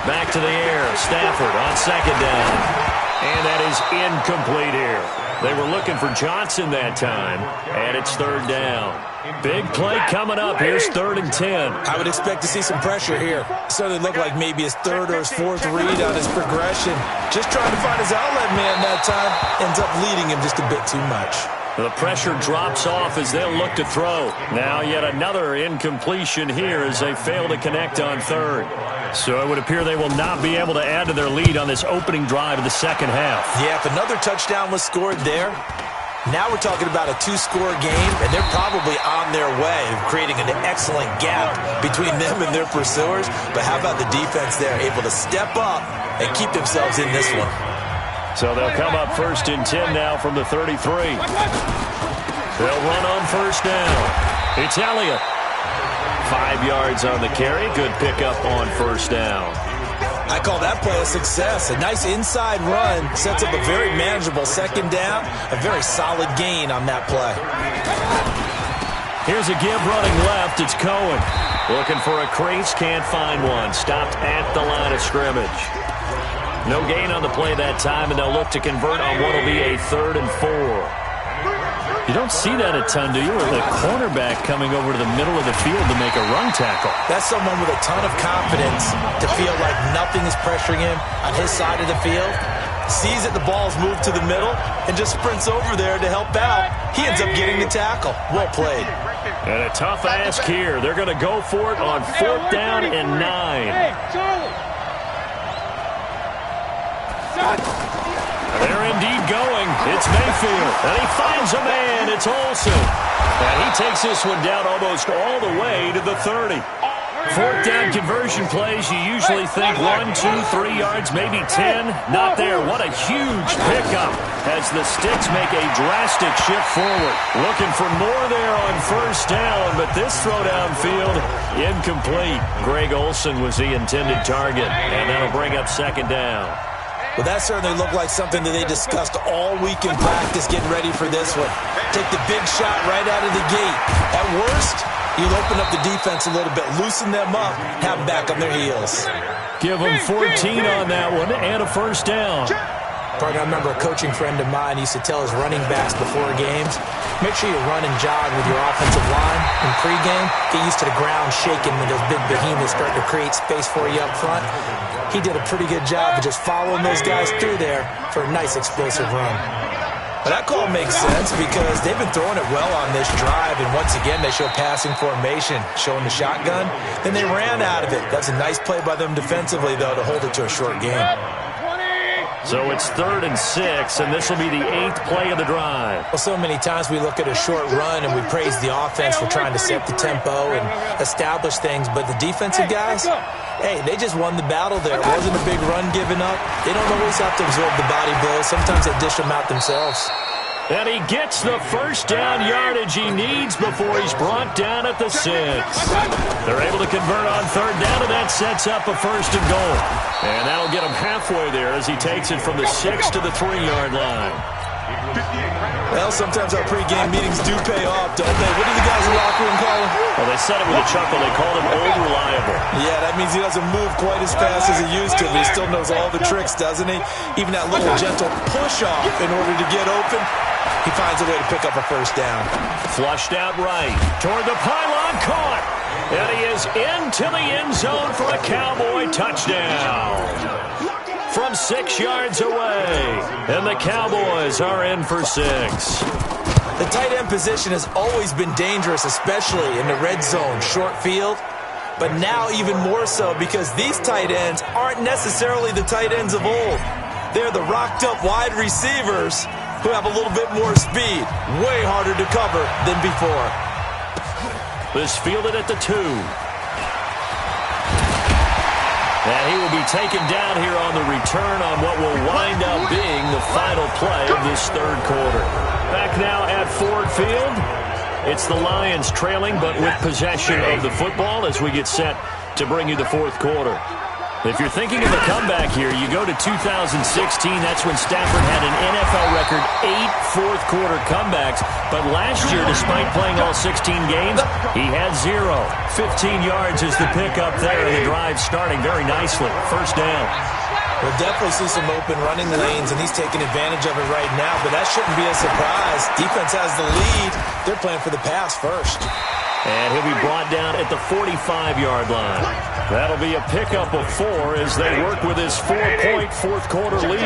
Back to the air. Stafford on 2nd down. And that is incomplete here. They were looking for Johnson that time. And it's 3rd down. Big play coming up. Here's 3rd and 10. I would expect to see some pressure here. Certainly looked like maybe his 3rd or his 4th read on his progression. Just trying to find his outlet man that time. Ends up leading him just a bit too much. The pressure drops off as they'll look to throw. Now yet another incompletion here as they fail to connect on 3rd. So it would appear they will not be able to add to their lead on this opening drive of the 2nd half. Yeah, if another touchdown was scored there, now we're talking about a 2-score game, and they're probably on their way of creating an excellent gap between them and their pursuers. But how about the defense there, able to step up and keep themselves in this one? So they'll come up 1st and 10 now from the 33. They'll run on 1st down. It's Elliott. 5 yards on the carry. Good pickup on 1st down. I call that play a success. A nice inside run sets up a very manageable 2nd down. A very solid gain on that play. Here's a give running left. It's Cohen. Looking for a crease. Can't find one. Stopped at the line of scrimmage. No gain on the play that time, and they'll look to convert on what will be a 3rd and 4. You don't see that a ton, do you? Or the cornerback coming over to the middle of the field to make a run tackle. That's someone with a ton of confidence to feel like nothing is pressuring him on his side of the field. Sees that the ball's moved to the middle and just sprints over there to help out. He ends up getting the tackle. Well played. And a tough ask here. They're going to go for it on 4th down and 9. Hey, Charlie. They're indeed going. It's Mayfield. And he finds a man. It's Olsen. And he takes this one down almost all the way to the 30. 4th down conversion plays, you usually think 1, 2, 3 yards, maybe 10. Not there. What a huge pickup as the Sticks make a drastic shift forward. Looking for more there on 1st down, but this throw downfield, incomplete. Greg Olsen was the intended target, and that'll bring up 2nd down. Well, that certainly looked like something that they discussed all week in practice getting ready for this one. Take the big shot right out of the gate. At worst, you'll open up the defense a little bit, loosen them up, have them back on their heels. Give them 14 on that one and a first down. Partner, I remember a coaching friend of mine used to tell his running backs before games, make sure you run and jog with your offensive line in pregame. Get used to the ground shaking when those big behemoths start to create space for you up front. He did a pretty good job of just following those guys through there for a nice explosive run. But that call makes sense because they've been throwing it well on this drive, and once again they show passing formation, showing the shotgun. Then they ran out of it. That's a nice play by them defensively, though, to hold it to a short game. So it's 3rd and 6, and this will be the 8th play of the drive. Well, so many times we look at a short run and we praise the offense for trying to set the tempo and establish things, but the defensive guys, hey, they just won the battle there. It wasn't a big run given up. They don't always have to absorb the body blows. Sometimes they dish them out themselves. And he gets the first down yardage he needs before he's brought down at the 6. They're able to convert on 3rd down, and that sets up a 1st and goal. And that'll get him halfway there as he takes it from the 6 to the 3-yard line. Well, sometimes our pregame meetings do pay off, don't they? What do the guys in the locker room call him? Well, they said it with a chuckle. They called him old reliable. Yeah, that means he doesn't move quite as fast as he used to, but he still knows all the tricks, doesn't he? Even that little gentle push-off in order to get open, he finds a way to pick up a first down. Flushed out right toward the pylon, caught. And he is into the end zone for a Cowboy touchdown. From 6 yards away. And the Cowboys are in for 6. The tight end position has always been dangerous, especially in the red zone, short field. But now even more so because these tight ends aren't necessarily the tight ends of old. They're the rocked-up wide receivers who have a little bit more speed. Way harder to cover than before. This fielded at the 2. And he will be taken down here on the return on what will wind up being the final play of this 3rd quarter. Back now at Ford Field. It's the Lions trailing, but with possession of the football as we get set to bring you the 4th quarter. If you're thinking of a comeback here, you go to 2016. That's when Stafford had an NFL record 8 fourth-quarter comebacks. But last year, despite playing all 16 games, he had 0. 15 yards is the pickup there, and the drive starting very nicely. First down. We'll definitely see some open running lanes, and he's taking advantage of it right now. But that shouldn't be a surprise. Defense has the lead. They're playing for the pass first. And he'll be brought down at the 45-yard line. That'll be a pickup of 4 as they work with his 4-point fourth-quarter lead.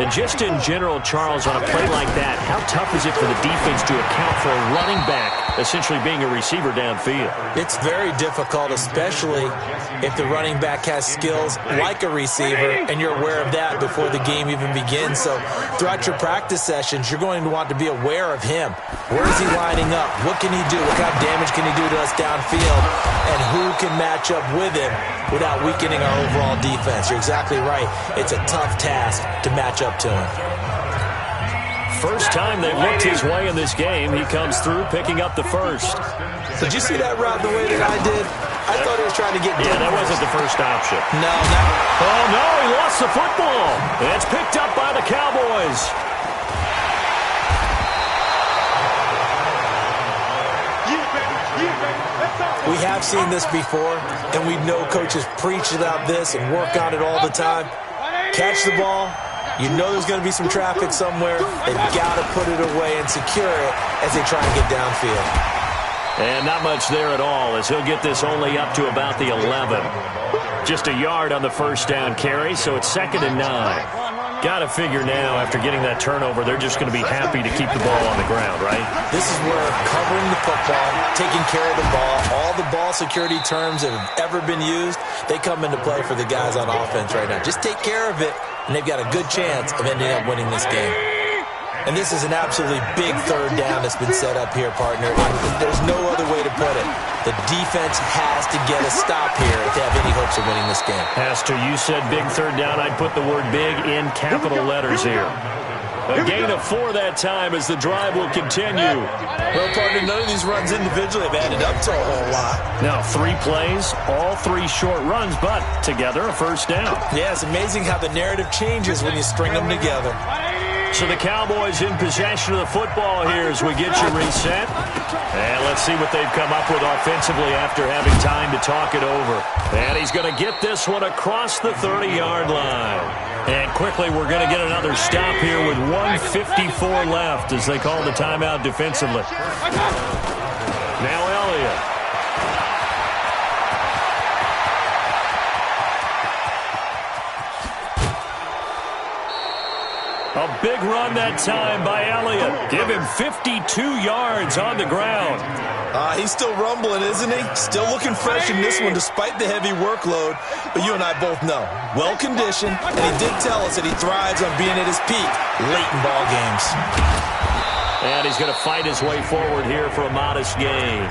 And just in general, Charles, on a play like that, how tough is it for the defense to account for a running back essentially being a receiver downfield? It's very difficult, especially if the running back has skills like a receiver, and you're aware of that before the game even begins. So throughout your practice sessions, you're going to want to be aware of him. Where is he lining up? What can he do? What kind of damage can he do to us downfield? And who can match up with him without weakening our overall defense? You're exactly right. It's a tough task to match up to him. First time they've looked his way in this game, he comes through picking up the first. Did you see that route the way that I did? I thought he was trying to get Yeah, that wasn't the first option. No, not. Oh, no, he lost the football. And it's picked up by the Cowboys. We have seen this before, and we know coaches preach about this and work on it all the time. Catch the ball. You know there's going to be some traffic somewhere. They've got to put it away and secure it as they try to get downfield. And not much there at all as he'll get this only up to about the 11. Just a yard on the first down carry, so it's 2nd and 9. Got to figure now, after getting that turnover, they're just going to be happy to keep the ball on the ground, right? This is where covering the football, taking care of the ball, all the ball security terms that have ever been used, they come into play for the guys on offense right now. Just take care of it, and they've got a good chance of ending up winning this game. And this is an absolutely big 3rd down that's been set up here, partner. And there's no other way to put it. The defense has to get a stop here if they have any hopes of winning this game. Has to. You said big 3rd down. I'd put the word big in capital letters here. A gain of 4 that time as the drive will continue. Well, partner, none of these runs individually have added up to a whole lot. Now, 3 plays, all 3 short runs, but together a first down. Yeah, it's amazing how the narrative changes when you string them together. So the Cowboys in possession of the football here as we get you reset. And let's see what they've come up with offensively after having time to talk it over. And he's going to get this one across the 30-yard line. And quickly we're going to get another stop here with 1:54 left as they call the timeout defensively. Now Elliott. A big run that time by Elliott. Give him 52 yards on the ground. He's still rumbling, isn't he? Still looking fresh in this one despite the heavy workload. But you and I both know, well-conditioned, and he did tell us that he thrives on being at his peak late in ball games. And he's going to fight his way forward here for a modest gain.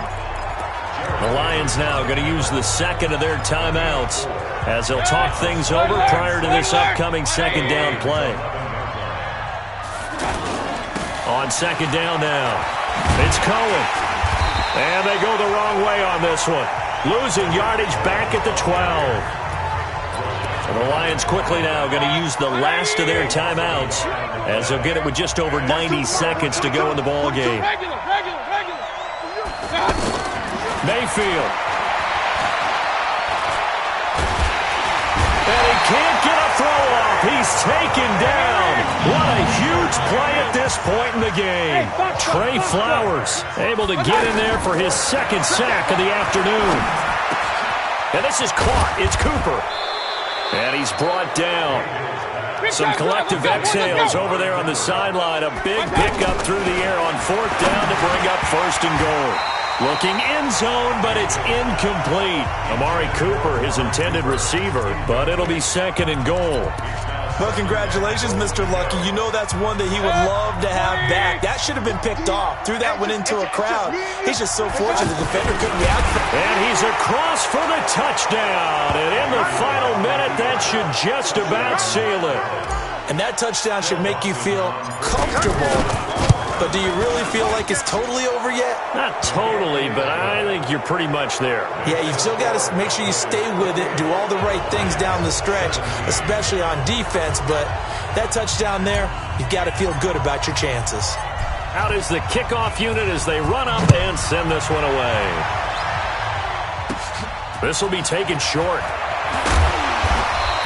The Lions now going to use the second of their timeouts as they'll talk things over prior to this upcoming second down play. On second down now, it's Cohen. And they go the wrong way on this one. Losing yardage back at the 12. And the Lions quickly now going to use the last of their timeouts as they'll get it with just over 90 seconds to go in the ball game. Mayfield. And he can't get a throw off. He's taken down. What a huge play at this point in the game. Trey Flowers able to get in there for his second sack of the afternoon. And this is caught. It's Cooper. And he's brought down. Some collective exhales over there on the sideline. A big pickup through the air on 4th down to bring up 1st and goal. Looking end zone, but it's incomplete. Amari Cooper, his intended receiver, but it'll be 2nd and goal. Well, congratulations, Mr. Lucky. You know that's one that he would love to have back. That should have been picked off. Threw that one into a crowd. He's just so fortunate the defender couldn't react. And he's across for the touchdown. And in the final minute, that should just about seal it. And that touchdown should make you feel comfortable. But do you really feel like it's totally over yet? Not totally, but I think you're pretty much there. Yeah, you've still got to make sure you stay with it, do all the right things down the stretch, especially on defense. But that touchdown there, you've got to feel good about your chances. Out is the kickoff unit as they run up and send this one away. This will be taken short.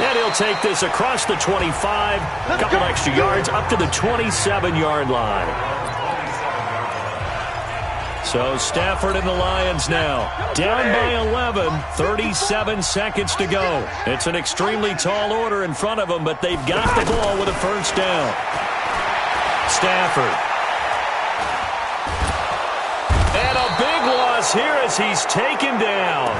And he'll take this across the 25, a couple extra yards, up to the 27-yard line. So Stafford and the Lions now down by 11, 37 seconds to go. It's an extremely tall order in front of them, but they've got the ball with a first down. Stafford. And a big loss here as he's taken down.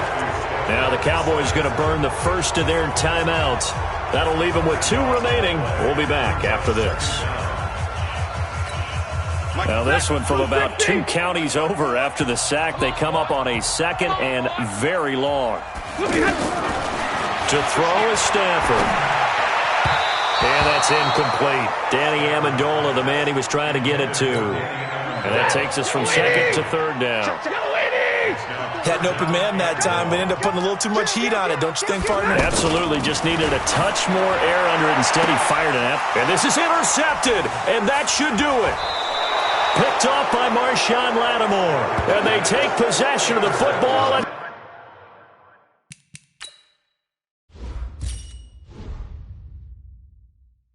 Now the Cowboys going to burn the first of their timeouts. That'll leave them with 2 remaining. We'll be back after this. Now this one from about 2 counties over after the sack. They come up on a 2nd and very long. To throw is Stafford. And that's incomplete. Danny Amendola, the man he was trying to get it to. And that takes us from 2nd to 3rd down. Had an open man that time, but ended up putting a little too much heat on it, don't you think, partner? Absolutely. Just needed a touch more air under it. Instead, he fired it up. And this is intercepted, and that should do it. Picked off by Marshawn Lattimore. And they take possession of the football. And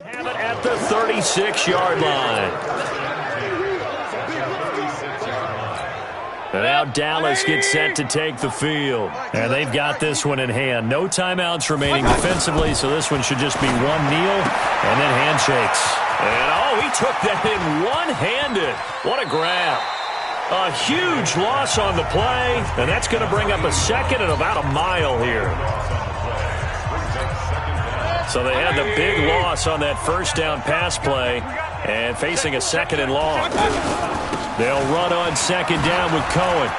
have it at the 36-yard line. And now Dallas gets set to take the field. And they've got this one in hand. No timeouts remaining defensively, so this one should just be one kneel and then handshakes. And, oh, he took that in one-handed. What a grab. A huge loss on the play, and that's going to bring up a 2nd and about a mile here. So they had the big loss on that first down pass play and facing a 2nd and long. They'll run on 2nd down with Cohen.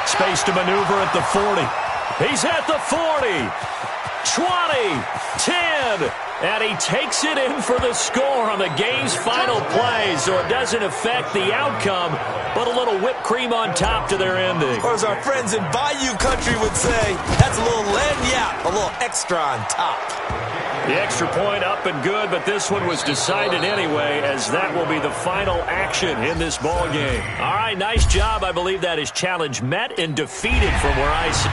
Space to maneuver at the 40. He's at the 40. 20, 10, and he takes it in for the score on the game's final play, so it doesn't affect the outcome, but a little whipped cream on top to their ending. Or as our friends in Bayou Country would say, that's a little lagniappe, a little extra on top. The extra point up and good, but this one was decided anyway, as that will be the final action in this ball game. All right, nice job. I believe that is challenge met and defeated from where I sit.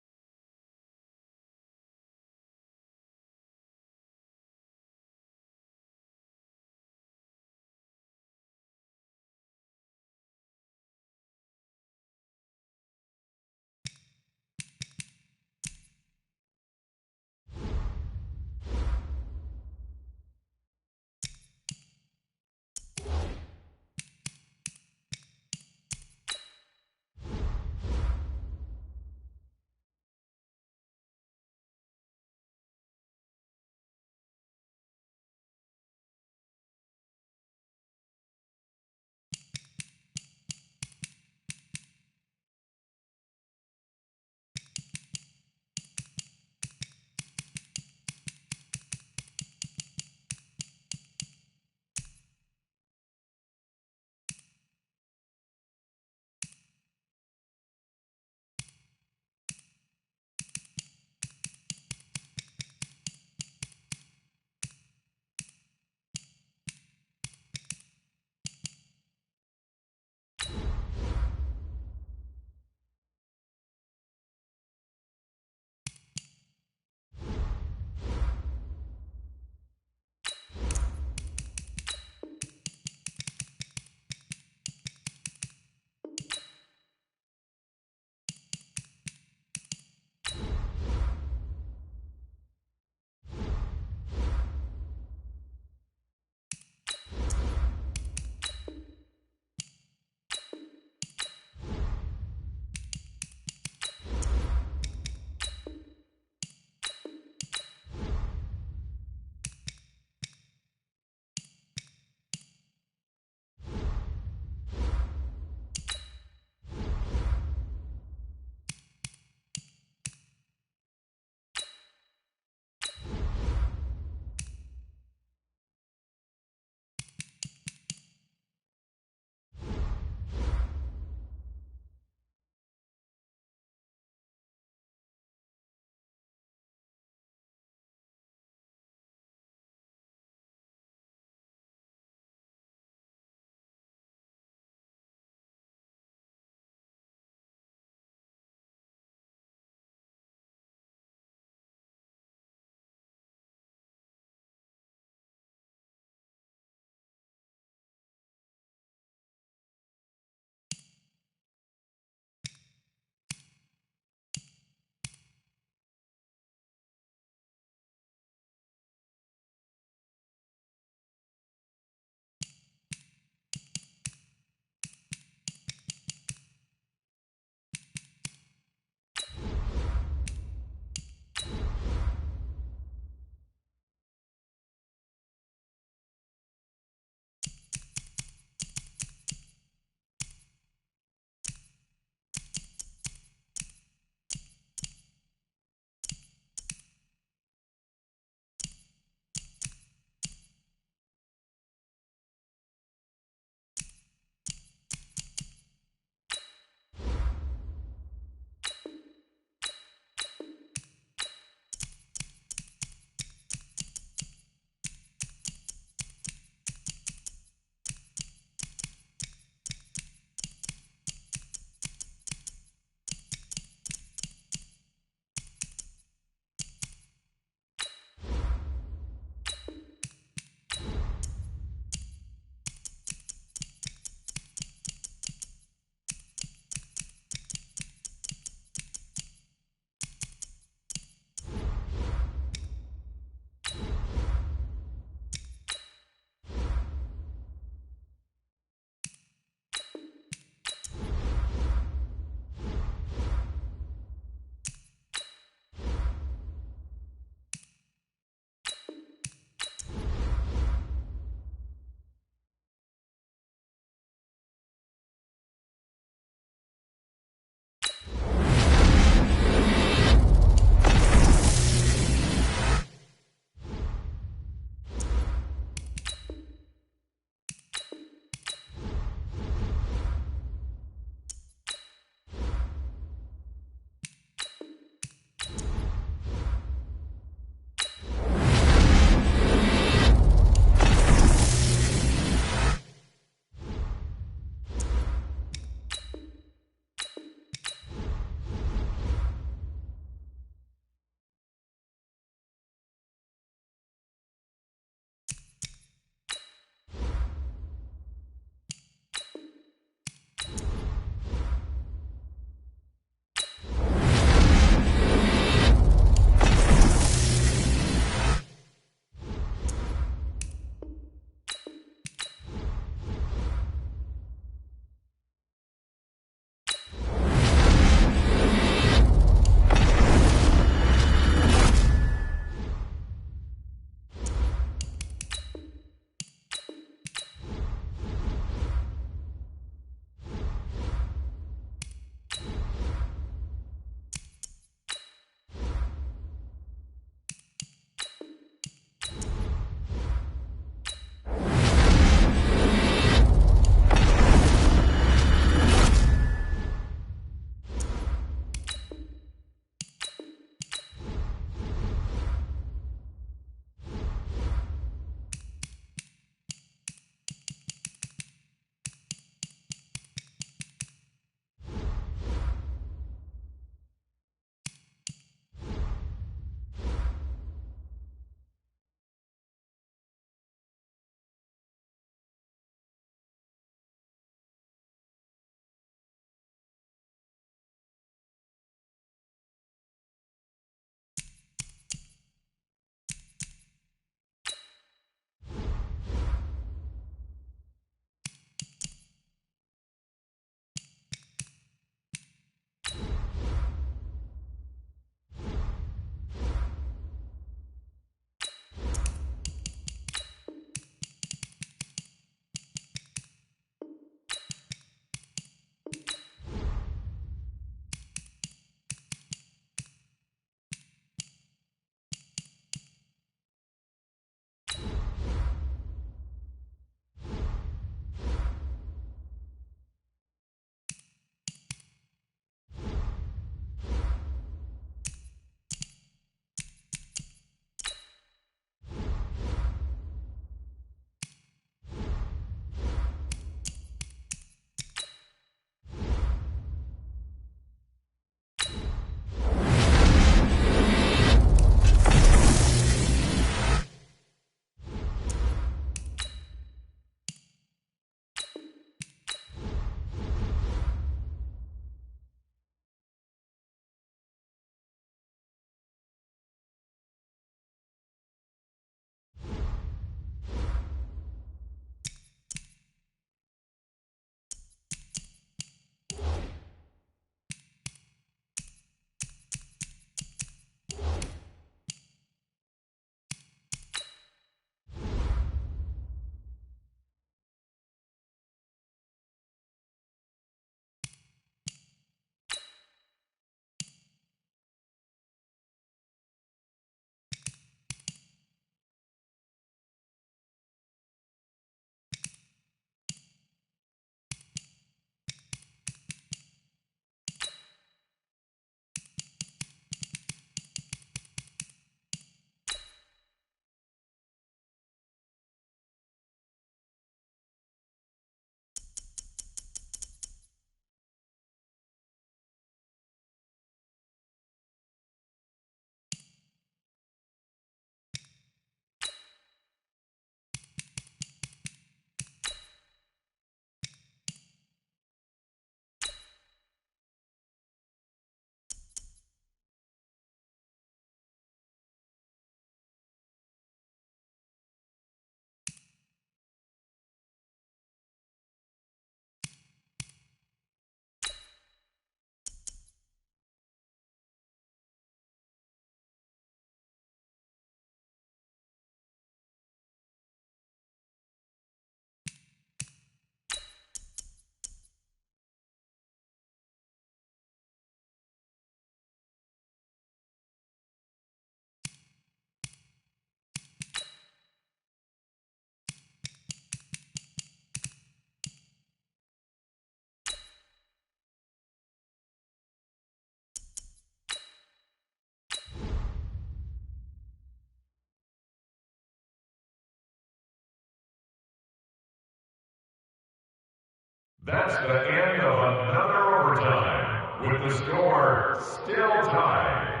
That's the end of another overtime, with the score still tied.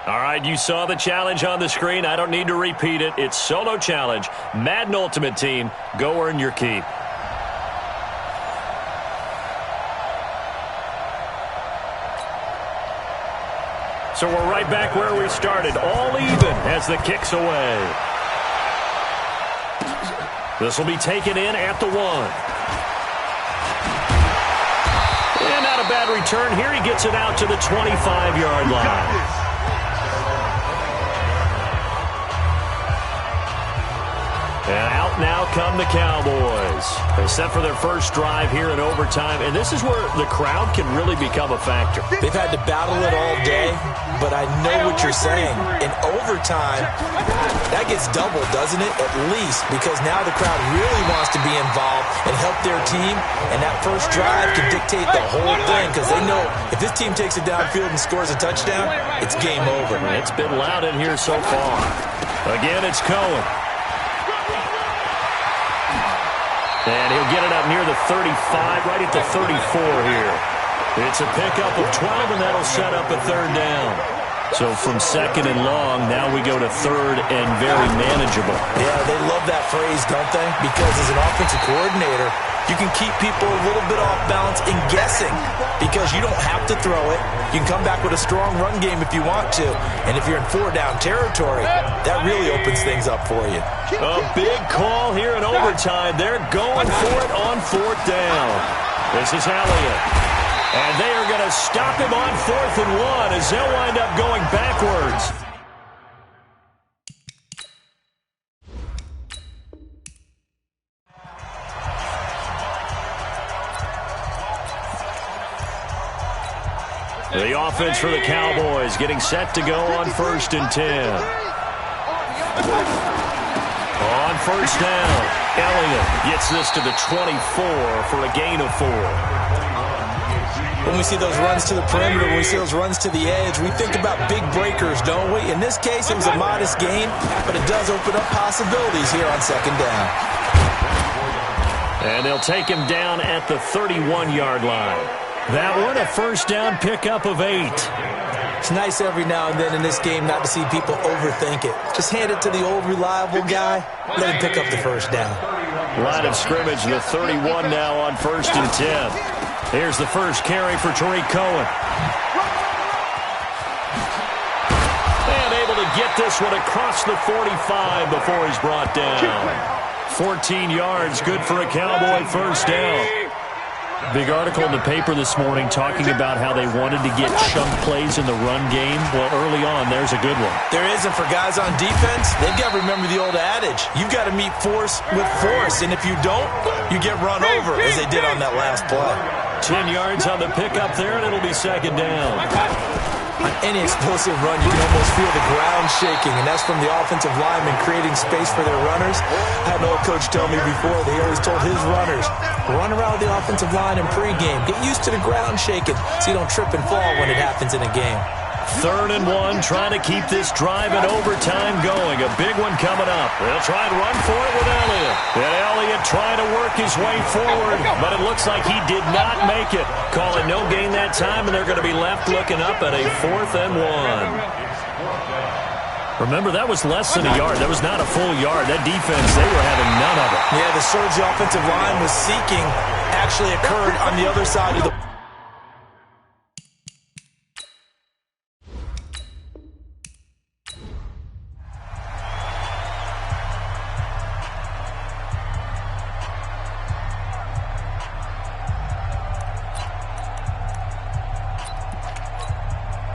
All right, you saw the challenge on the screen. I don't need to repeat it. It's solo challenge. Madden Ultimate Team, go earn your keep. So we're right back where we started, all even as the kick's away. This will be taken in at the 1. And not a bad return here. He gets it out to the 25-yard line. And out now come the Cowboys. They set for their first drive here in overtime, and this is where the crowd can really become a factor. They've had to battle it all day, but I know what you're saying. In overtime, that gets doubled, doesn't it? At least, because now the crowd really wants to be involved and help their team, and that first drive can dictate the whole thing, because they know if this team takes it downfield and scores a touchdown, it's game over. It's been loud in here so far. Again, it's Cohen. And he'll get it up near the 35, right at the 34 here. It's a pickup of 12, and that'll set up a third down. So from second and long, now we go to third and very manageable. Yeah, they love that phrase, don't they? Because as an offensive coordinator, you can keep people a little bit off balance and guessing because you don't have to throw it. You can come back with a strong run game if you want to. And if you're in 4-down territory, that really opens things up for you. A big call here in overtime. They're going for it on 4th down. This is Elliott. And they are going to stop him on 4th and 1 as they'll wind up going backwards. The offense for the Cowboys getting set to go on 1st and 10. On 1st down, Elliott gets this to the 24 for a gain of 4. When we see those runs to the perimeter, when we see those runs to the edge, we think about big breakers, don't we? In this case, it was a modest gain, but it does open up possibilities here on 2nd down. And they'll take him down at the 31-yard line. That one, a 1st down pickup of 8. It's nice every now and then in this game not to see people overthink it. Just hand it to the old reliable guy, let him pick up the 1st down. Line of scrimmage, the 31 now on 1st and 10. Here's the first carry for Tariq Cohen. And able to get this one across the 45 before he's brought down. 14 yards, good for a Cowboy 1st down. Big article in the paper this morning talking about how they wanted to get chunk plays in the run game. Well, early on, there's a good one. There isn't for guys on defense. They've got to remember the old adage. You've got to meet force with force, and if you don't, you get run over, as they did on that last play. 10 yards on the pickup there, and it'll be 2nd down. On any explosive run, you can almost feel the ground shaking, and that's from the offensive linemen creating space for their runners. I had an old coach tell me before, they always told his runners, run around the offensive line in pregame. Get used to the ground shaking so you don't trip and fall when it happens in a game. 3rd and 1, trying to keep this drive in overtime going. A big one coming up. They'll try and run for it with Elliott. And Elliott trying to work his way forward, but it looks like he did not make it. Calling no gain that time, and they're going to be left looking up at a 4th and 1. Remember, that was less than a yard. That was not a full yard. That defense, they were having none of it. Yeah, the surge the offensive line was seeking actually occurred on the other side of the...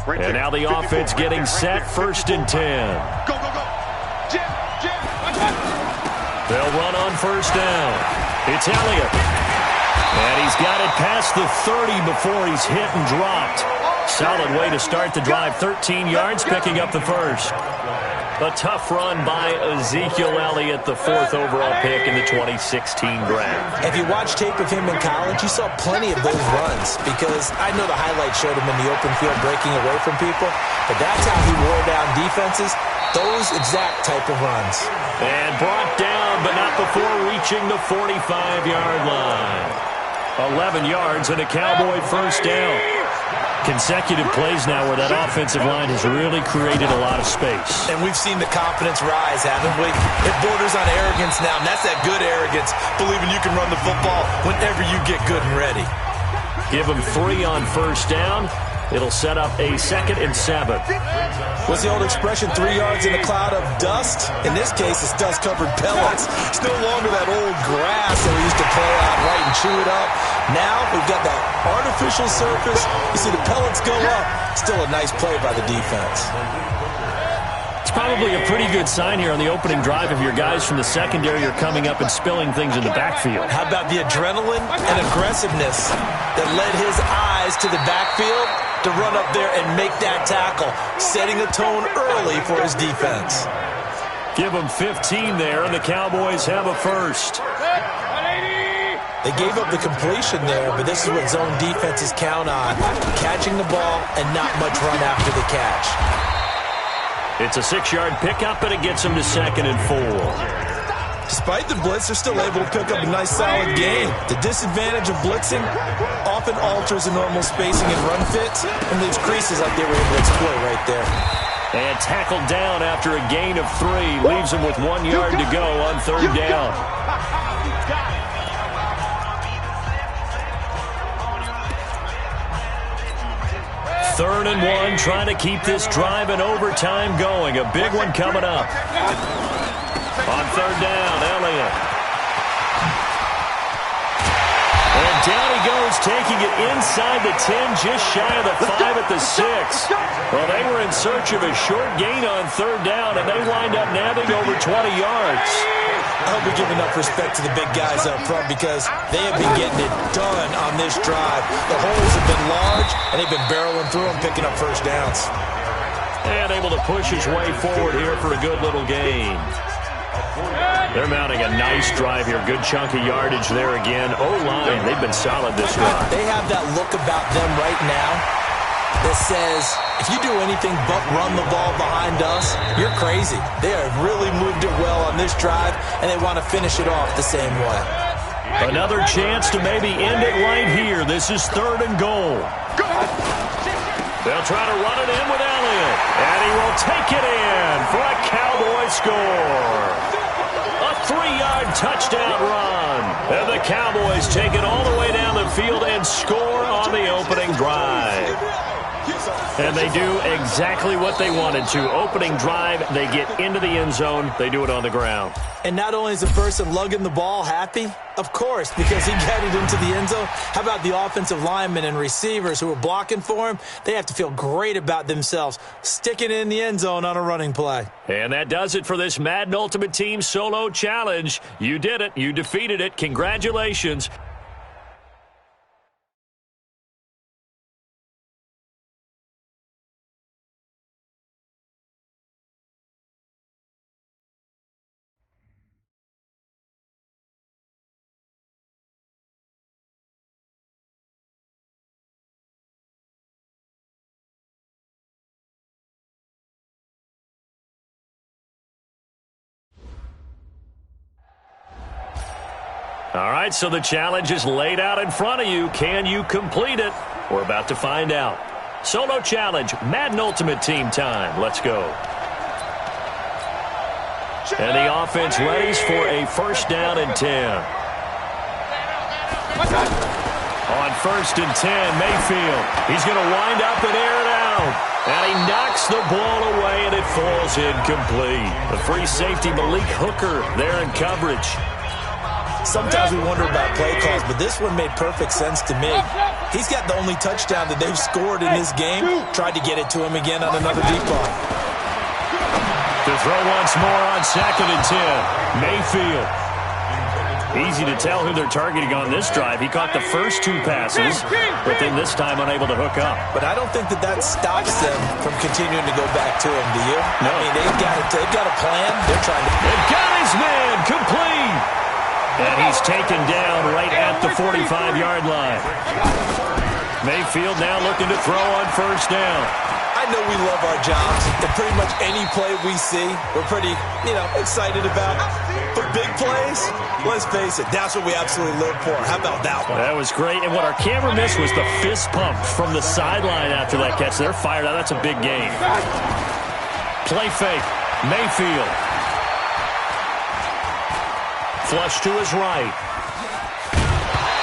And now the offense getting set, 1st and 10. Go, go, go. Jim. They'll run on 1st down. It's Elliott. And he's got it past the 30 before he's hit and dropped. Solid way to start the drive. 13 yards, picking up the 1st. A tough run by Ezekiel Elliott, the 4th overall pick in the 2016 draft. If you watch tape of him in college, you saw plenty of those runs because I know the highlights showed him in the open field breaking away from people, but that's how he wore down defenses, those exact type of runs. And brought down, but not before reaching the 45-yard line. 11 yards and a Cowboy first down. Consecutive plays now where that offensive line has really created a lot of space. And we've seen the confidence rise, haven't we? It borders on arrogance now, and that's that good arrogance, believing you can run the football whenever you get good and ready. Give them 3 on first down. It'll set up a 2nd and 7. What's the old expression, 3 yards in a cloud of dust? In this case, it's dust-covered pellets. It's no longer that old grass that we used to play out right and chew it up. Now we've got that artificial surface. You see the pellets go up. Still a nice play by the defense. It's probably a pretty good sign here on the opening drive if your guys from the secondary are coming up and spilling things in the backfield. How about the adrenaline and aggressiveness that led his eyes to the backfield to run up there and make that tackle, setting a tone early for his defense. Give them 15 there, and the Cowboys have a first. They gave up the completion there, but this is what zone defenses count on, catching the ball and not much run after the catch. It's a 6-yard pickup, and it gets them to 2nd and 4. Despite the blitz, they're still able to pick up a nice, solid gain. The disadvantage of blitzing often alters the normal spacing and run fits and leaves creases like they were able to exploit right there. And tackled down after a gain of 3. Leaves them with 1 yard to go on 3rd down. Third and 1, trying to keep this drive in overtime going. A big one coming up. On 3rd down, Elliott. And down he goes, taking it inside the 10, just shy of the 5 at the 6. Well, they were in search of a short gain on 3rd down, and they wind up nabbing over 20 yards. I hope we give enough respect to the big guys up front because they have been getting it done on this drive. The holes have been large, and they've been barreling through them, picking up first downs. And able to push his way forward here for a good little gain. They're mounting a nice drive here. Good chunk of yardage there again. O-line, they've been solid this drive. They have that look about them right now that says, if you do anything but run the ball behind us, you're crazy. They have really moved it well on this drive, and they want to finish it off the same way. Another chance to maybe end it right here. This is 3rd and goal. They'll try to run it in with Elliott, and he will take it in for a Cowboy score. A 3-yard touchdown run. And the Cowboys take it all the way down the field and score on the opening drive. And they do exactly what they wanted to. Opening drive, they get into the end zone. They do it on the ground. And not only is the person lugging the ball happy, of course, because he got it into the end zone. How about the offensive linemen and receivers who are blocking for him? They have to feel great about themselves, sticking it in the end zone on a running play. And that does it for this Madden Ultimate Team Solo Challenge. You did it. You defeated it. Congratulations. All right, so the challenge is laid out in front of you. Can you complete it? We're about to find out. Solo challenge, Madden Ultimate Team time. Let's go. And the offense readies for a first down and 10. On 1st and 10, Mayfield. He's going to wind up and air it out. And he knocks the ball away, and it falls incomplete. The free safety, Malik Hooker, there in coverage. Sometimes we wonder about play calls, but this one made perfect sense to me. He's got the only touchdown that they've scored in this game. Tried to get it to him again on another deep ball. To throw once more on 2nd and 10. Mayfield. Easy to tell who they're targeting on this drive. He caught the first 2 passes, but then this time unable to hook up. But I don't think that stops them from continuing to go back to him, do you? No. I mean, they've got a plan. They're trying to... They've got his man complete. And he's taken down right at the 45-yard line. Mayfield now looking to throw on first down. I know we love our jobs, and pretty much any play we see, we're pretty, excited about. But big plays, let's face it, that's what we absolutely live for. How about that one? That was great, and what our camera missed was the fist pump from the sideline after that catch. They're fired out. That's a big game. Play fake. Mayfield. Flush to his right.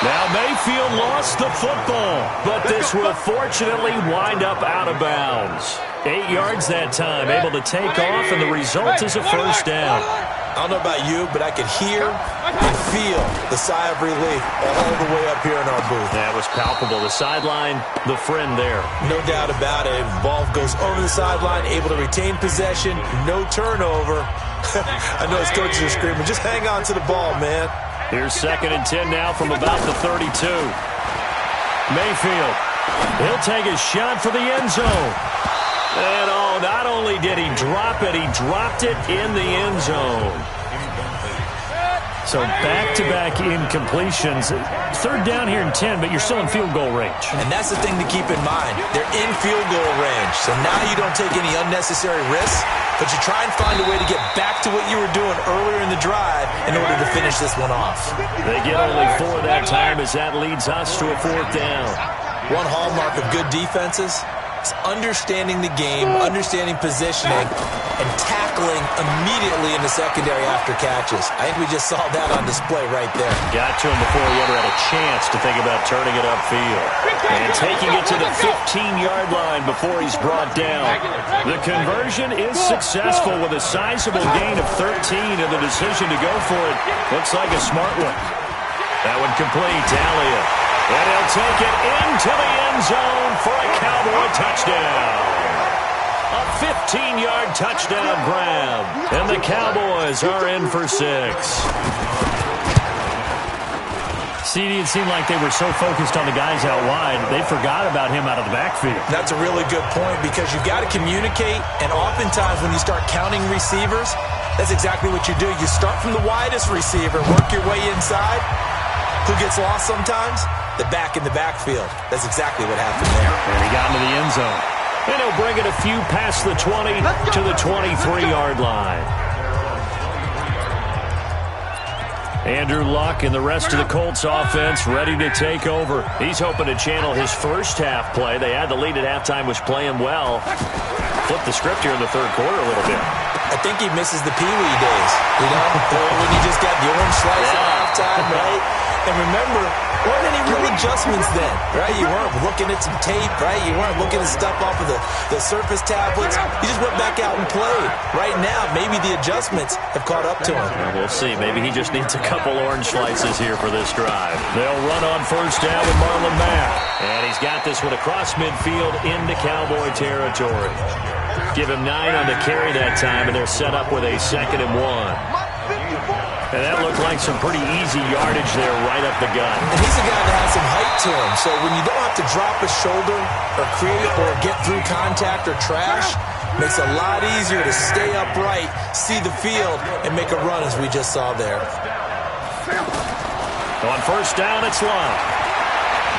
Now Mayfield lost the football, but this will fortunately wind up out of bounds. 8 yards that time, able to take off, and the result is a first down. I don't know about you, but I could hear and feel the sigh of relief all the way up here in our booth. That was palpable. The sideline, the friend there. No doubt about it. Ball goes over the sideline, able to retain possession, no turnover. I know his coaches are screaming, just hang on to the ball, man. Here's 2nd and 10 now from about the 32. Mayfield, he'll take a shot for the end zone. And not only did he drop it, he dropped it in the end zone. So back-to-back incompletions. 3rd down here in 10, but you're still in field goal range. And that's the thing to keep in mind. They're in field goal range. So now you don't take any unnecessary risks, but you try and find a way to get back to what you were doing earlier in the drive in order to finish this one off. They get only 4 that time as that leads us to a 4th down. One hallmark of good defenses is understanding the game, understanding positioning, and tackling immediately in the secondary after catches. I think we just saw that on display right there. Got to him before he ever had a chance to think about turning it upfield. And taking it to the 15-yard line before he's brought down. The conversion is successful with a sizable gain of 13, and the decision to go for it looks like a smart one. That one complete to Elliott. And he'll take it into the end zone for a Cowboy touchdown. A 15-yard touchdown grab. And the Cowboys are in for 6. CD, it seemed like they were so focused on the guys out wide, they forgot about him out of the backfield. That's a really good point because you've got to communicate, and oftentimes when you start counting receivers, that's exactly what you do. You start from the widest receiver, work your way inside. Who gets lost sometimes? The back in the backfield. That's exactly what happened there. And he got into the end zone. And he'll bring it a few past the 20 to the 23-yard line. Andrew Luck and the rest of the Colts offense ready to take over. He's hoping to channel his first half play. They had the lead at halftime, was playing well. Flipped the script here in the 3rd quarter a little bit. I think he misses the Pee Wee days, when you just got the orange slice at halftime, right? And remember, weren't any real adjustments then, right? You weren't looking at some tape, right? You weren't looking at stuff off of the Surface tablets. You just went back out and played. Right now, maybe the adjustments have caught up to him. We'll see. Maybe he just needs a couple orange slices here for this drive. They'll run on first down with Marlon Mack. And he's got this one across midfield into Cowboy territory. Give him 9 on the carry that time, and they're set up with a 2nd and 1. And that looked like some pretty easy yardage there right up the gut. And he's a guy that has some height to him. So when you don't have to drop a shoulder or create or get through contact or trash, makes it a lot easier to stay upright, see the field, and make a run as we just saw there. On first down, it's Love.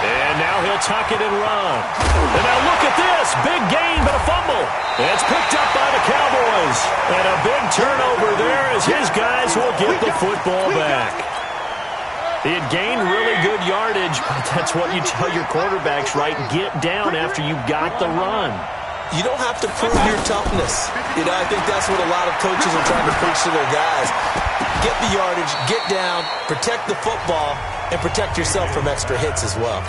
And now he'll tuck it and run. And now look at this. Big gain, but a fumble. And it's picked up by the Cowboys. And a big turnover there as his guys will get the football back. He had gained really good yardage, but that's what you tell your quarterbacks, right? Get down after you got the run. You don't have to prove your toughness. I think that's what a lot of coaches are trying to preach to their guys. Get the yardage, get down, protect the football, and protect yourself from extra hits as well.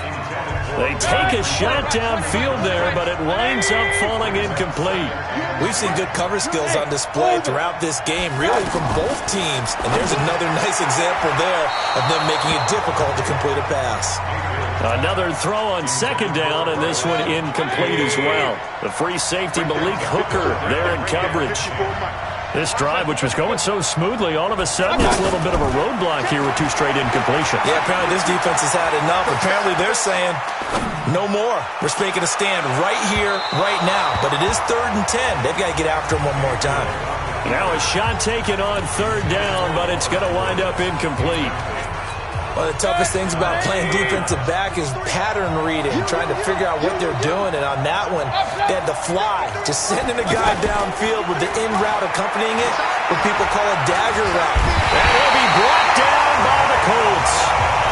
They take a shot downfield there, but it winds up falling incomplete. We've seen good cover skills on display throughout this game, really from both teams. And there's another nice example there of them making it difficult to complete a pass. Another throw on 2nd down, and this one incomplete as well. The free safety, Malik Hooker, there in coverage. This drive, which was going so smoothly, all of a sudden it's a little bit of a roadblock here with 2 straight incompletions. Yeah, apparently this defense has had enough. Apparently they're saying, no more. We're making a stand right here, right now. But it is 3rd and 10. They've got to get after him one more time. Now a shot taken on 3rd down, but it's going to wind up incomplete. One of the toughest things about playing defensive back is pattern reading, trying to figure out what they're doing. And on that one, they had the fly, just sending a guy downfield with the in route accompanying it, what people call a dagger route. That will be brought down by the Colts.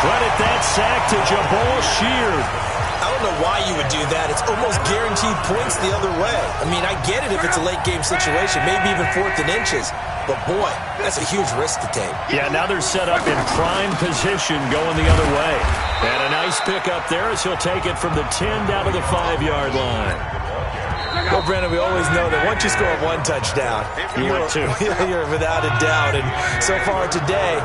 Credit that sack to Jabal Sheard. I don't know why you would do that. It's almost guaranteed points the other way. I mean, I get it if it's a late-game situation, maybe even 4th and inches. But, boy, that's a huge risk to take. Yeah, now they're set up in prime position going the other way. And a nice pick up there as he'll take it from the 10 down to the 5-yard line. Well, Brandon, we always know that once you score 1 touchdown, you're without a doubt. And so far today,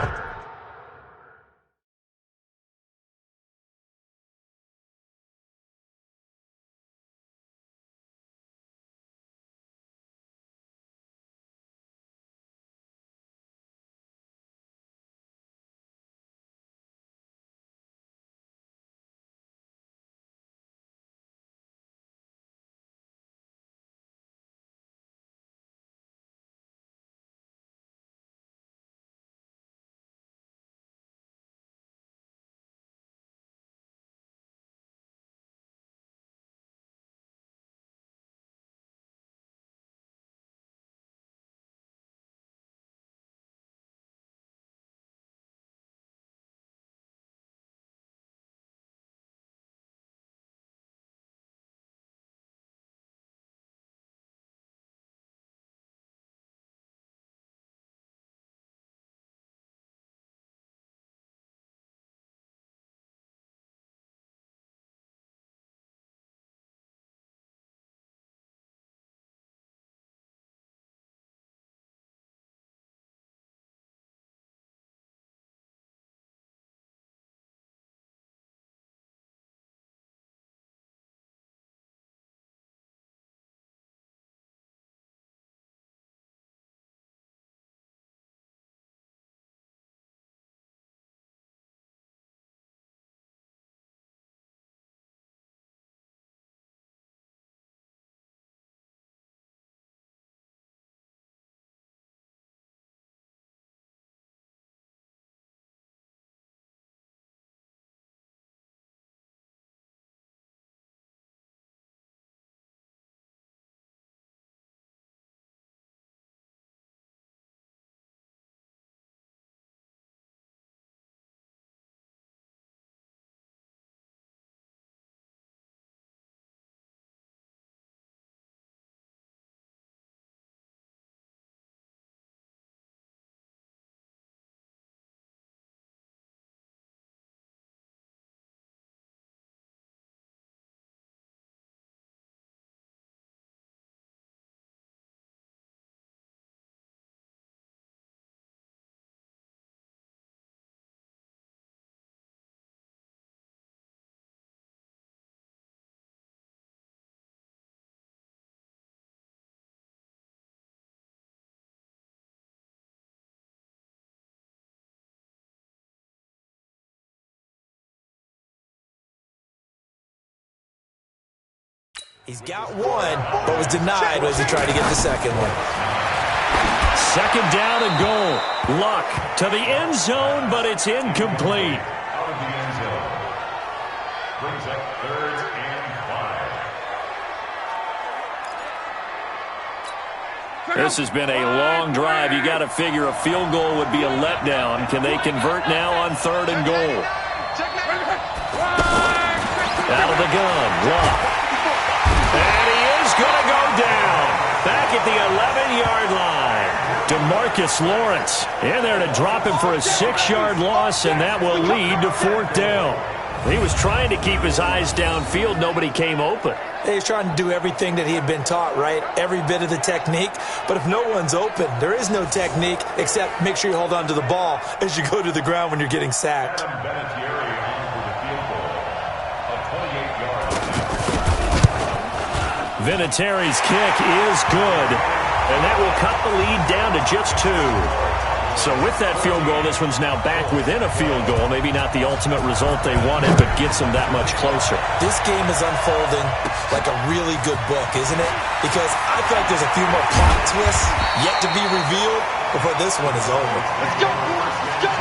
he's got 1, but was denied as he tried to get the second one. 2nd down and goal. Luck to the end zone, but it's incomplete. Out of the end zone. Brings up 3rd and 5. This has been a long drive. You got to figure a field goal would be a letdown. Can they convert now on 3rd and goal? Out of the gun, Luck. And he is going to go down. Back at the 11-yard line. DeMarcus Lawrence in there to drop him for a 6-yard loss, and that will lead to 4th down. He was trying to keep his eyes downfield. Nobody came open. He's trying to do everything that he had been taught, right? Every bit of the technique. But if no one's open, there is no technique except make sure you hold on to the ball as you go to the ground when you're getting sacked. Vinatieri's kick is good. And that will cut the lead down to just 2. So with that field goal, this one's now back within a field goal. Maybe not the ultimate result they wanted, but gets them that much closer. This game is unfolding like a really good book, isn't it? Because I feel like there's a few more plot twists yet to be revealed before this one is over. Let's go, boys. Let's go.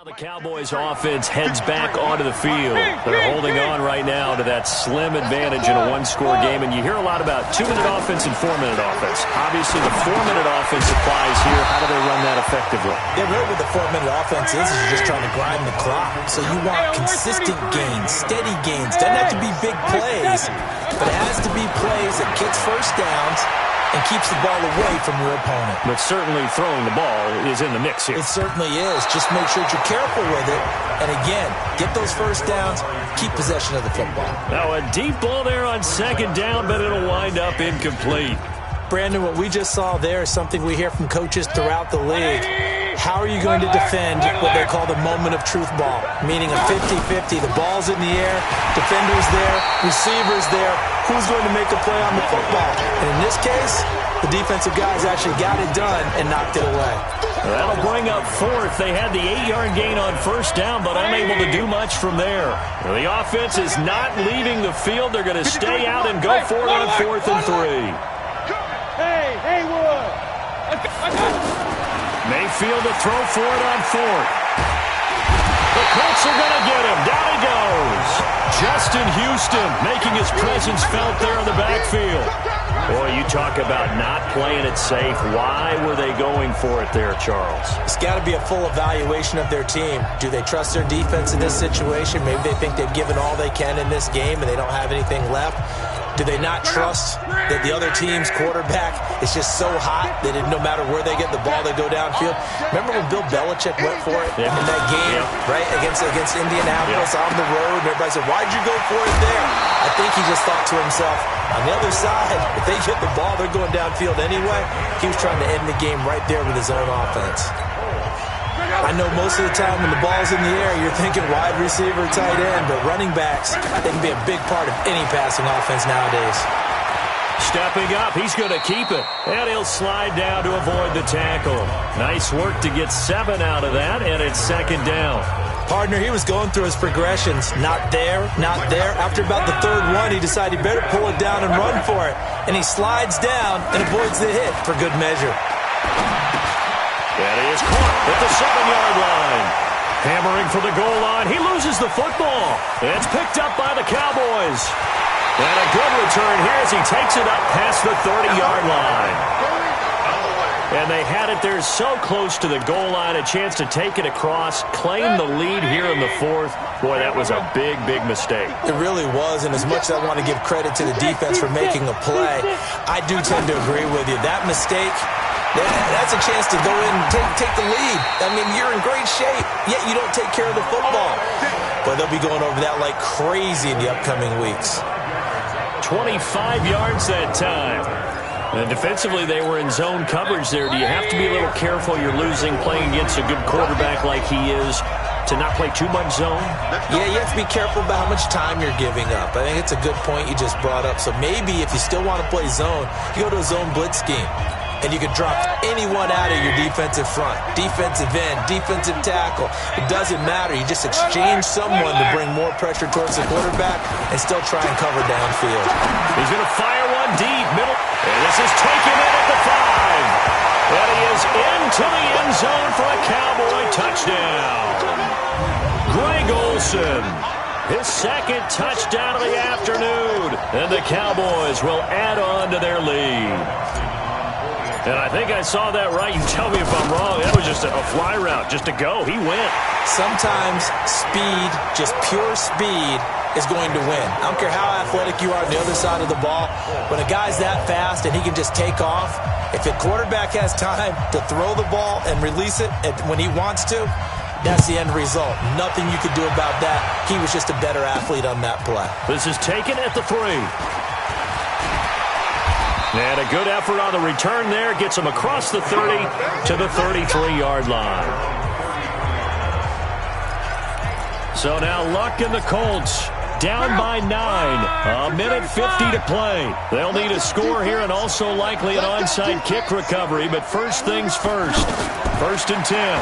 The Cowboys offense heads back onto the field. They're holding on right now to that slim advantage in a one-score game, and you hear a lot about 2-minute offense and 4-minute offense. Obviously, the 4-minute offense applies here. How do they run that effectively? Yeah, really what the 4-minute offense is you're just trying to grind the clock. So you want consistent gains, steady gains. Doesn't have to be big plays, but it has to be plays that gets first downs and keeps the ball away from your opponent. But certainly throwing the ball is in the mix here. It certainly is. Just make sure that you're careful with it. And again, get those first downs, keep possession of the football. Now a deep ball there on second down, but it'll wind up incomplete. Brandon, what we just saw there is something we hear from coaches throughout the league. How are you going to defend what they call the moment of truth ball? Meaning a 50-50. The ball's in the air, defenders there, receivers there. Who's going to make a play on the football? And in this case, the defensive guys actually got it done and knocked it away. That'll bring up fourth. They had the 8-yard gain on first down, but unable to do much from there. The offense is not leaving the field. They're going to stay out and go for it on 4th and 3. Hey, Haywood. Mayfield to throw for it on 4th. The Colts are going to get him. Down he goes. Justin Houston making his presence felt there in the backfield. Boy, you talk about not playing it safe. Why were they going for it there, Charles? It's got to be a full evaluation of their team. Do they trust their defense in this situation? Maybe they think they've given all they can in this game and they don't have anything left. Do they not trust that the other team's quarterback is just so hot that no matter where they get the ball, they go downfield? Remember when Bill Belichick went for it in that game, right, against Indianapolis on the road? And everybody said, why'd you go for it there? I think he just thought to himself, on the other side, if they get the ball, they're going downfield anyway. He was trying to end the game right there with his own offense. I know most of the time when the ball's in the air, you're thinking wide receiver, tight end, but running backs, they can be a big part of any passing offense nowadays. Stepping up, he's going to keep it, and he'll slide down to avoid the tackle. Nice work to get 7 out of that, and it's second down. Partner, he was going through his progressions. Not there, not there. After about the third one, he decided he better pull it down and run for it. And he slides down and avoids the hit for good measure. And he is caught at the 7-yard line. Hammering for the goal line. He loses the football. It's picked up by the Cowboys. And a good return here as he takes it up past the 30-yard line. And they had it there so close to the goal line, a chance to take it across, claim the lead here in the 4th. Boy, that was a big, big mistake. It really was, and as much as I want to give credit to the defense for making a play, I do tend to agree with you. That mistake, that's a chance to go in and take the lead. I mean, you're in great shape, yet you don't take care of the football. But they'll be going over that like crazy in the upcoming weeks. 25 yards that time. And defensively, they were in zone coverage there. Do you have to be a little careful? You're losing, playing against a good quarterback like he is, to not play too much zone? Yeah, you have to be careful about how much time you're giving up. I think it's a good point you just brought up. So maybe if you still want to play zone, you go to a zone blitz scheme. And you can drop anyone out of your defensive front, defensive end, defensive tackle. It doesn't matter. You just exchange someone to bring more pressure towards the quarterback and still try and cover downfield. He's going to fire one deep, middle. And this is taken in at the 5. And he is into the end zone for a Cowboy touchdown. Greg Olsen, his second touchdown of the afternoon. And the Cowboys will add on to their lead. And I think I saw that right. You tell me if I'm wrong. That was just a fly route, just to go. He went. Sometimes speed, just pure speed, is going to win. I don't care how athletic you are on the other side of the ball. When a guy's that fast and he can just take off, if the quarterback has time to throw the ball and release it when he wants to, that's the end result. Nothing you could do about that. He was just a better athlete on that play. This is taken at the 3. And a good effort on the return there. Gets him across the 30 to the 33-yard line. So now Luck and the Colts down by 9. A minute 50 to play. They'll need a score here and also likely an onside kick recovery. But first things first. 1st and 10.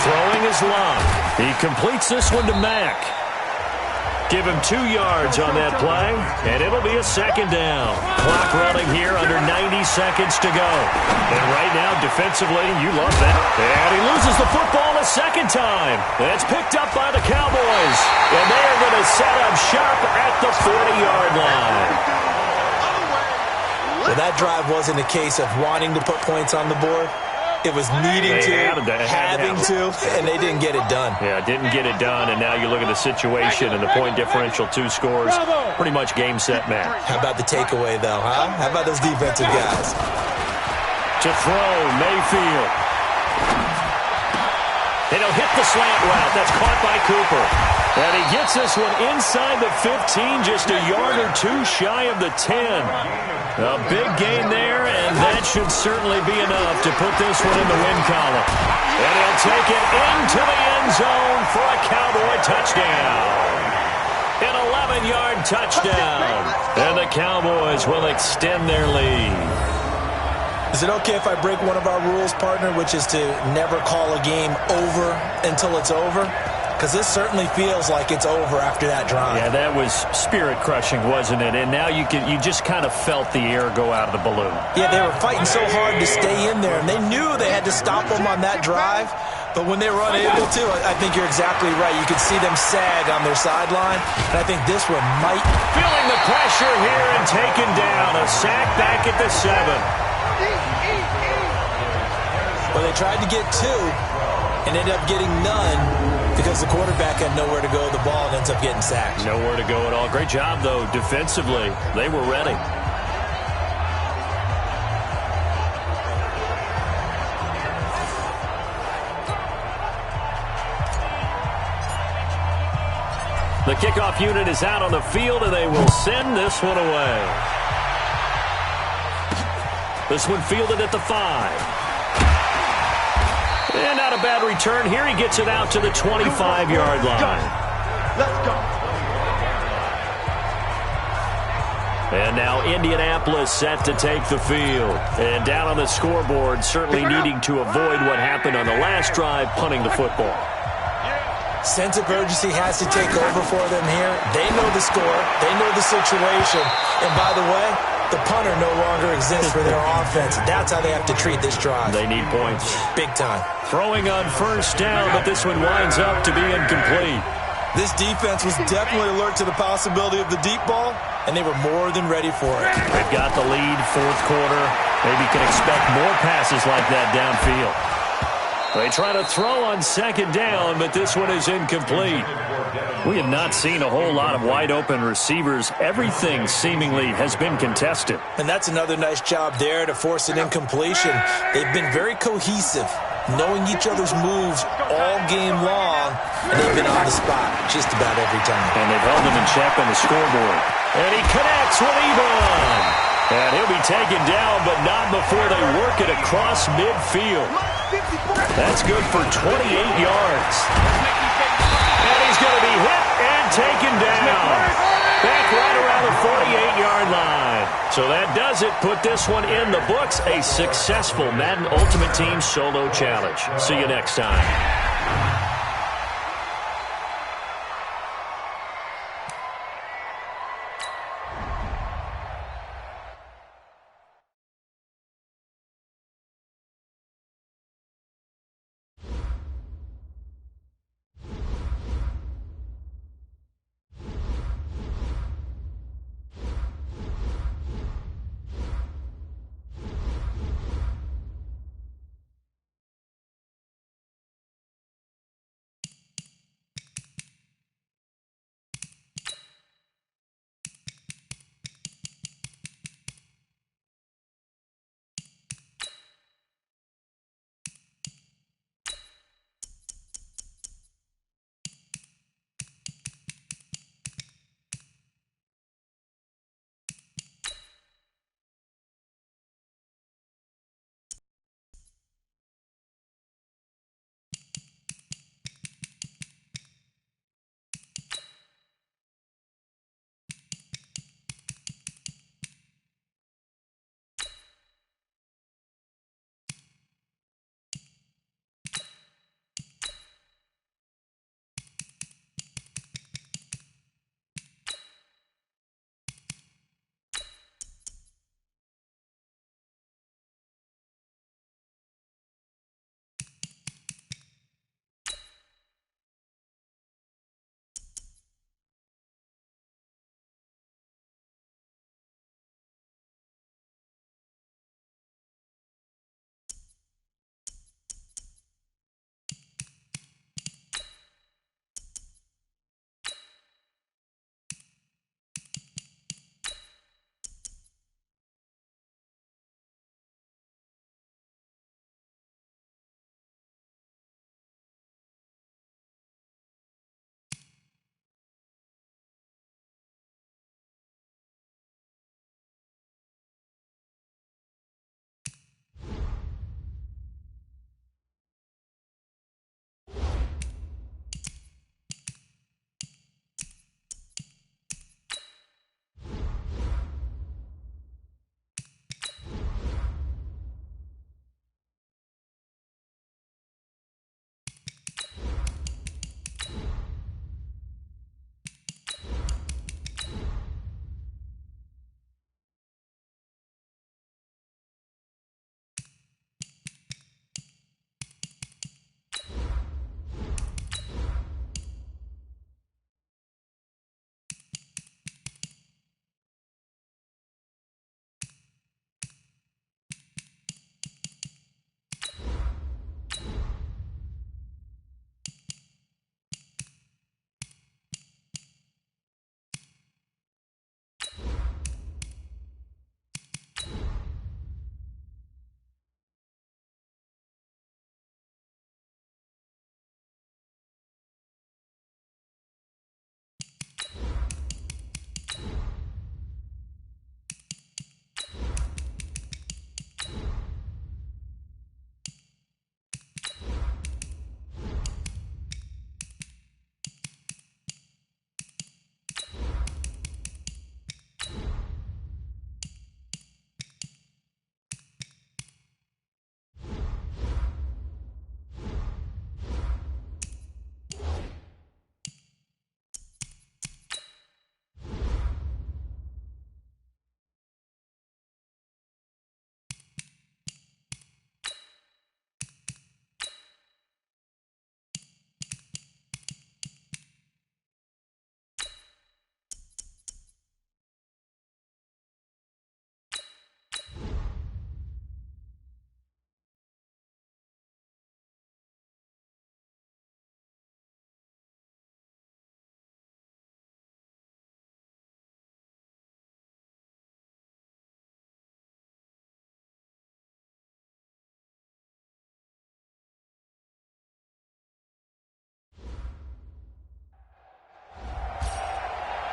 Throwing is Luck. He completes this one to Mack. Give him 2 yards on that play, and it'll be a 2nd down. Clock running here under 90 seconds to go. And right now, defensively, you love that. And he loses the football a 2nd time. That's picked up by the Cowboys. And they are going to set up shop at the 40-yard line. Well, that drive wasn't a case of wanting to put points on the board. It was needing to, having to, and they didn't get it done. Yeah, didn't get it done, and now you look at the situation and the point differential, 2 scores, pretty much game, set, match. How about the takeaway, though, huh? How about those defensive guys? To throw, Mayfield. And he'll hit the slant route. That's caught by Cooper. And he gets this one inside the 15, just a yard or 2 shy of the 10. A big gain there, and that should certainly be enough to put this one in the win column. And he'll take it into the end zone for a Cowboy touchdown. An 11-yard touchdown. And the Cowboys will extend their lead. Is it okay if I break one of our rules, partner, which is to never call a game over until it's over? Because this certainly feels like it's over after that drive. Yeah, that was spirit-crushing, wasn't it? And now you just kind of felt the air go out of the balloon. Yeah, they were fighting so hard to stay in there, and they knew they had to stop them on that drive. But when they were unable to, I think you're exactly right. You could see them sag on their sideline, and I think this one might. Feeling the pressure here and taken down. A sack back at the 7. Well, they tried to get 2 and ended up getting none because the quarterback had nowhere to go with the ball and ends up getting sacked. Nowhere to go at all. Great job, though, defensively. They were ready. The kickoff unit is out on the field, and they will send this one away. This one fielded at the 5. And not a bad return here. He gets it out to the 25-yard line. Let's go. And now Indianapolis set to take the field. And down on the scoreboard, certainly needing to avoid what happened on the last drive, punting the football. Sense of urgency has to take over for them here. They know the score. They know the situation. And by the way, the punter no longer exists for their offense. That's how they have to treat this drive. They need points. Big time. Throwing on 1st down, but this one winds up to be incomplete. This defense was definitely alert to the possibility of the deep ball, and they were more than ready for it. They've got the lead, 4th quarter. Maybe can expect more passes like that downfield. They try to throw on 2nd down, but this one is incomplete. We have not seen a whole lot of wide-open receivers. Everything seemingly has been contested. And that's another nice job there to force an incompletion. They've been very cohesive, knowing each other's moves all game long, and they've been on the spot just about every time. And they've held them in check on the scoreboard. And he connects with Ebron. And he'll be taken down, but not before they work it across midfield. That's good for 28 yards. And he's going to be hit and taken down. Back right around the 48-yard line. So that does it. Put this one in the books. A successful Madden Ultimate Team Solo Challenge. See you next time.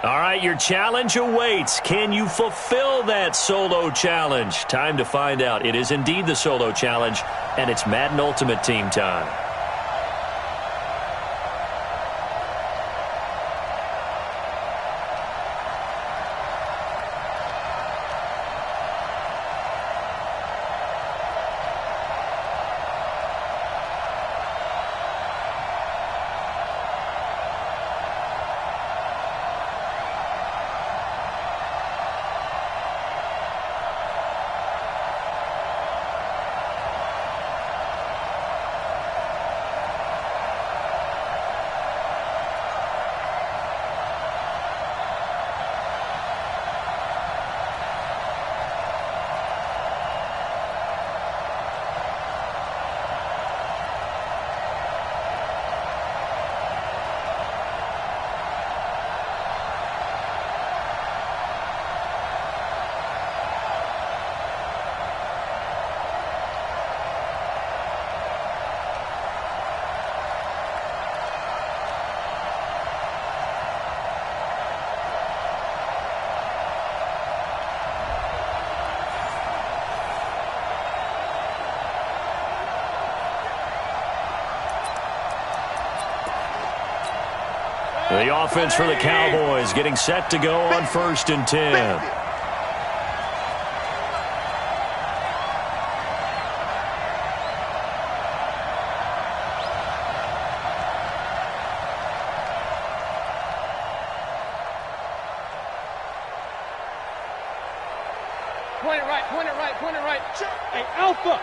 All right, your challenge awaits. Can you fulfill that solo challenge? Time to find out. It is indeed the solo challenge, and it's Madden Ultimate Team time. The offense for the Cowboys getting set to go on 1st and 10. Point it right, point it right, point it right. Check. Hey, Alpha.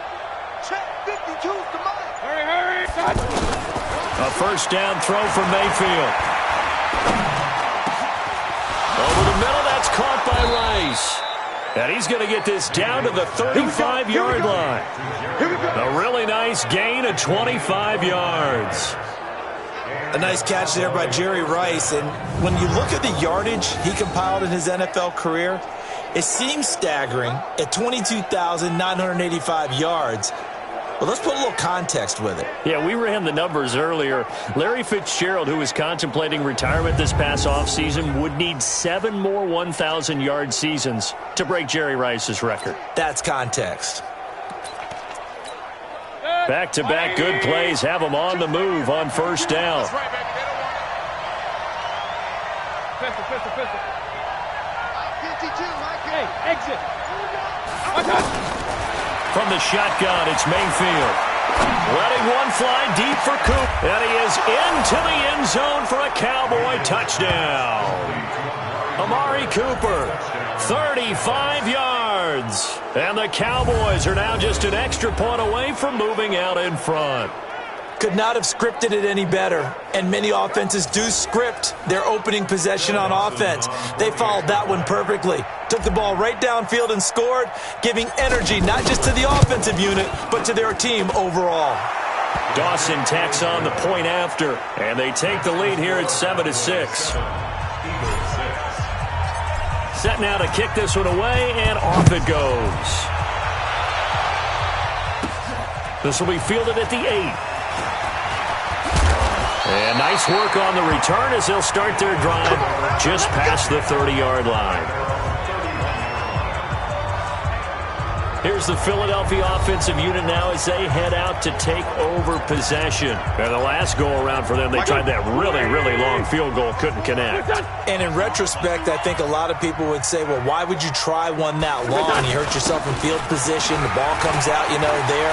Check. 52's the money. Hurry, hurry. A first down throw for Mayfield. Over the middle, that's caught by Rice. And he's going to get this down to the 35-yard line. A really nice gain of 25 yards. A nice catch there by Jerry Rice. And when you look at the yardage he compiled in his NFL career, it seems staggering at 22,985 yards. Well, let's put a little context with it. Yeah, we ran the numbers earlier. Larry Fitzgerald, who was contemplating retirement this past offseason, would need 7 more 1,000-yard seasons to break Jerry Rice's record. That's context. Back-to-back good plays have them on the move on first down. Pistol, pistol, pistol. 52, hey, exit. From the shotgun, it's Mayfield. Letting one fly deep for Coop. And he is into the end zone for a Cowboy touchdown. Amari Cooper, 35 yards. And the Cowboys are now just an extra point away from moving out in front. Could not have scripted it any better. And many offenses do script their opening possession on offense. They followed that one perfectly. Took the ball right downfield and scored, giving energy not just to the offensive unit, but to their team overall. Dawson tacks on the point after, and they take the lead here at 7-6. Set now to kick this one away, and off it goes. This will be fielded at the 8. And nice work on the return as they'll start their drive just past the 30-yard line. Here's the Philadelphia offensive unit now as they head out to take over possession. And the last go-around for them, they tried that really, really long field goal, couldn't connect. And in retrospect, I think a lot of people would say, well, why would you try one that long? You hurt yourself in field position. The ball comes out, there.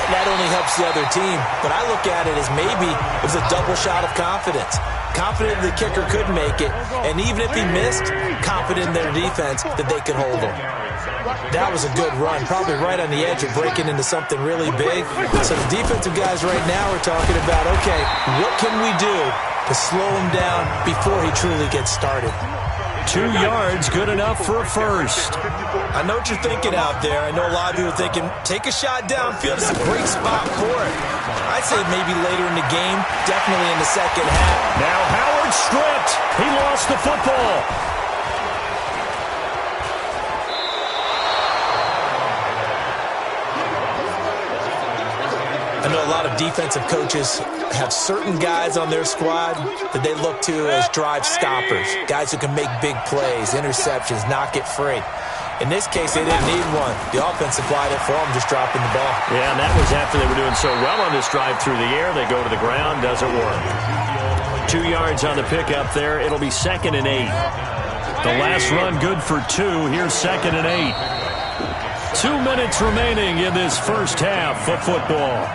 That only helps the other team. But I look at it as maybe it was a double shot of confidence. Confident the kicker could make it. And even if he missed, confident in their defense that they could hold him. That was a good run, probably right on the edge of breaking into something really big. So the defensive guys right now are talking about, okay, what can we do to slow him down before he truly gets started? 2 yards, good enough for a first. I know what you're thinking out there. I know a lot of you are thinking, take a shot downfield. It's a great spot for it. I'd say maybe later in the game, definitely in the second half. Now Howard stripped. He lost the football. I know a lot of defensive coaches have certain guys on their squad that they look to as drive stoppers, guys who can make big plays, interceptions, knock it free. In this case, they didn't need one. The offense supplied it for them, just dropping the ball. Yeah, and that was after they were doing so well on this drive through the air. They go to the ground, doesn't work. 2 yards on the pickup there. It'll be 2nd and 8. The last run good for 2. Here's 2nd and 8. 2 minutes remaining in this first half of football.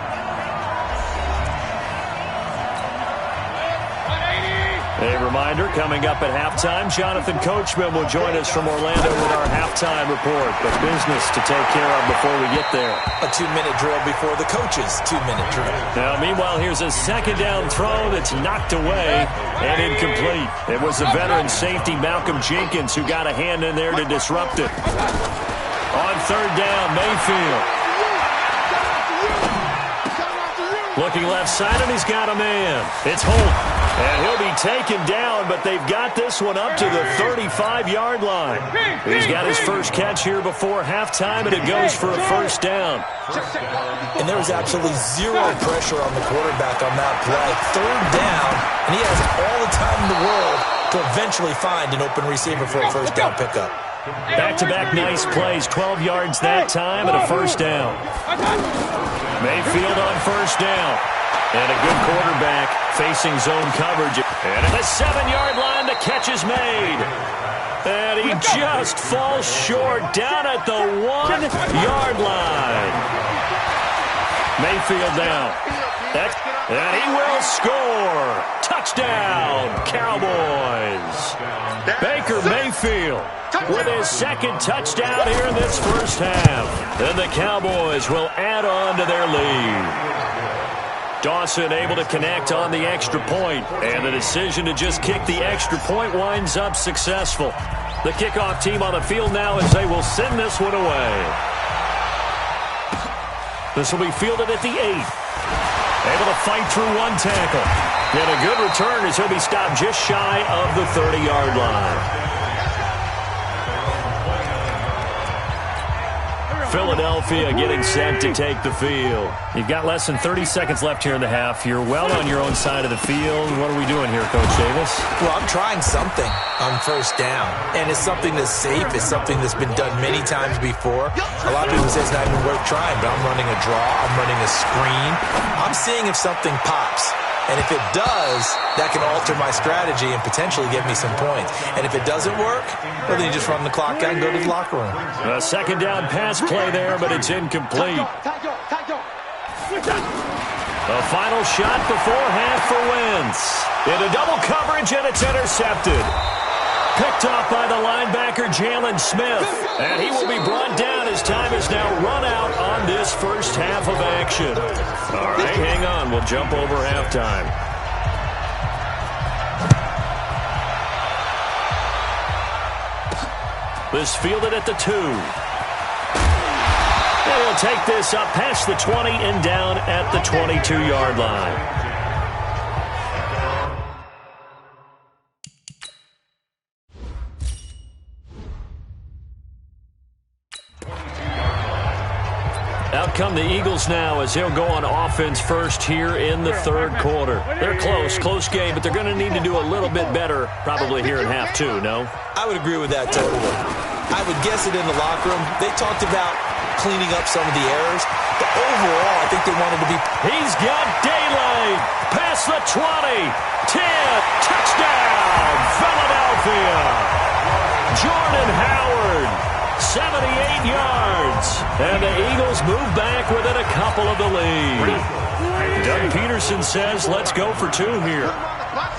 A reminder, coming up at halftime, Jonathan Coachman will join us from Orlando with our halftime report. But business to take care of before we get there. A 2-minute drill before the coach's 2-minute drill. Now, meanwhile, here's a 2nd down throw that's knocked away and incomplete. It was the veteran safety Malcolm Jenkins who got a hand in there to disrupt it. On 3rd down, Mayfield. Looking left side, and he's got a man. It's Holt. And he'll be taken down, but they've got this one up to the 35-yard line. He's got his first catch here before halftime, and it goes for a 1st down. And there was absolutely zero pressure on the quarterback on that play. 3rd down, and he has all the time in the world to eventually find an open receiver for a 1st down pickup. Back-to-back nice plays, 12 yards that time, and a 1st down. Mayfield on 1st down. And a good quarterback facing zone coverage. And at the 7-yard line, the catch is made. And he just falls short down at the 1-yard line. Mayfield down. And he will score. Touchdown, Cowboys. Baker Mayfield with his 2nd touchdown here in this first half. And the Cowboys will add on to their lead. Dawson able to connect on the extra point, and the decision to just kick the extra point winds up successful. The kickoff team on the field now as they will send this one away. This will be fielded at the 8. Able to fight through 1 tackle. And a good return as he'll be stopped just shy of the 30-yard line. Philadelphia getting set to take the field. You've got less than 30 seconds left here in the half. You're well on your own side of the field. What are we doing here, Coach Davis? Well, I'm trying something on 1st down, and it's something that's safe. It's something that's been done many times before. A lot of people say it's not even worth trying, but I'm running a draw. I'm running a screen. I'm seeing if something pops. And if it does, that can alter my strategy and potentially get me some points. And if it doesn't work, well, then you just run the clock out and go to the locker room. A 2nd down pass play there, but it's incomplete. A final shot before half for Wentz. Into double coverage, and it's intercepted. Picked off by the linebacker, Jalen Smith. And he will be brought down as time is now run out on this first half of action. All right, hang on. We'll jump over halftime. This fielded at the 2. And he'll take this up past the 20 and down at the 22-yard line. Out come the Eagles now as they'll go on offense first here in the 3rd quarter. They're close game, but they're going to need to do a little bit better probably here in half 2, no? I would agree with that totally. I would guess it in the locker room. They talked about cleaning up some of the errors, but overall, I think they wanted to be... He's got daylight. Past the 20. 10. Touchdown, Philadelphia. Jordan Howard. 78 yards. And the Eagles move back within a couple of the lead. Doug Peterson says, let's go for 2 here.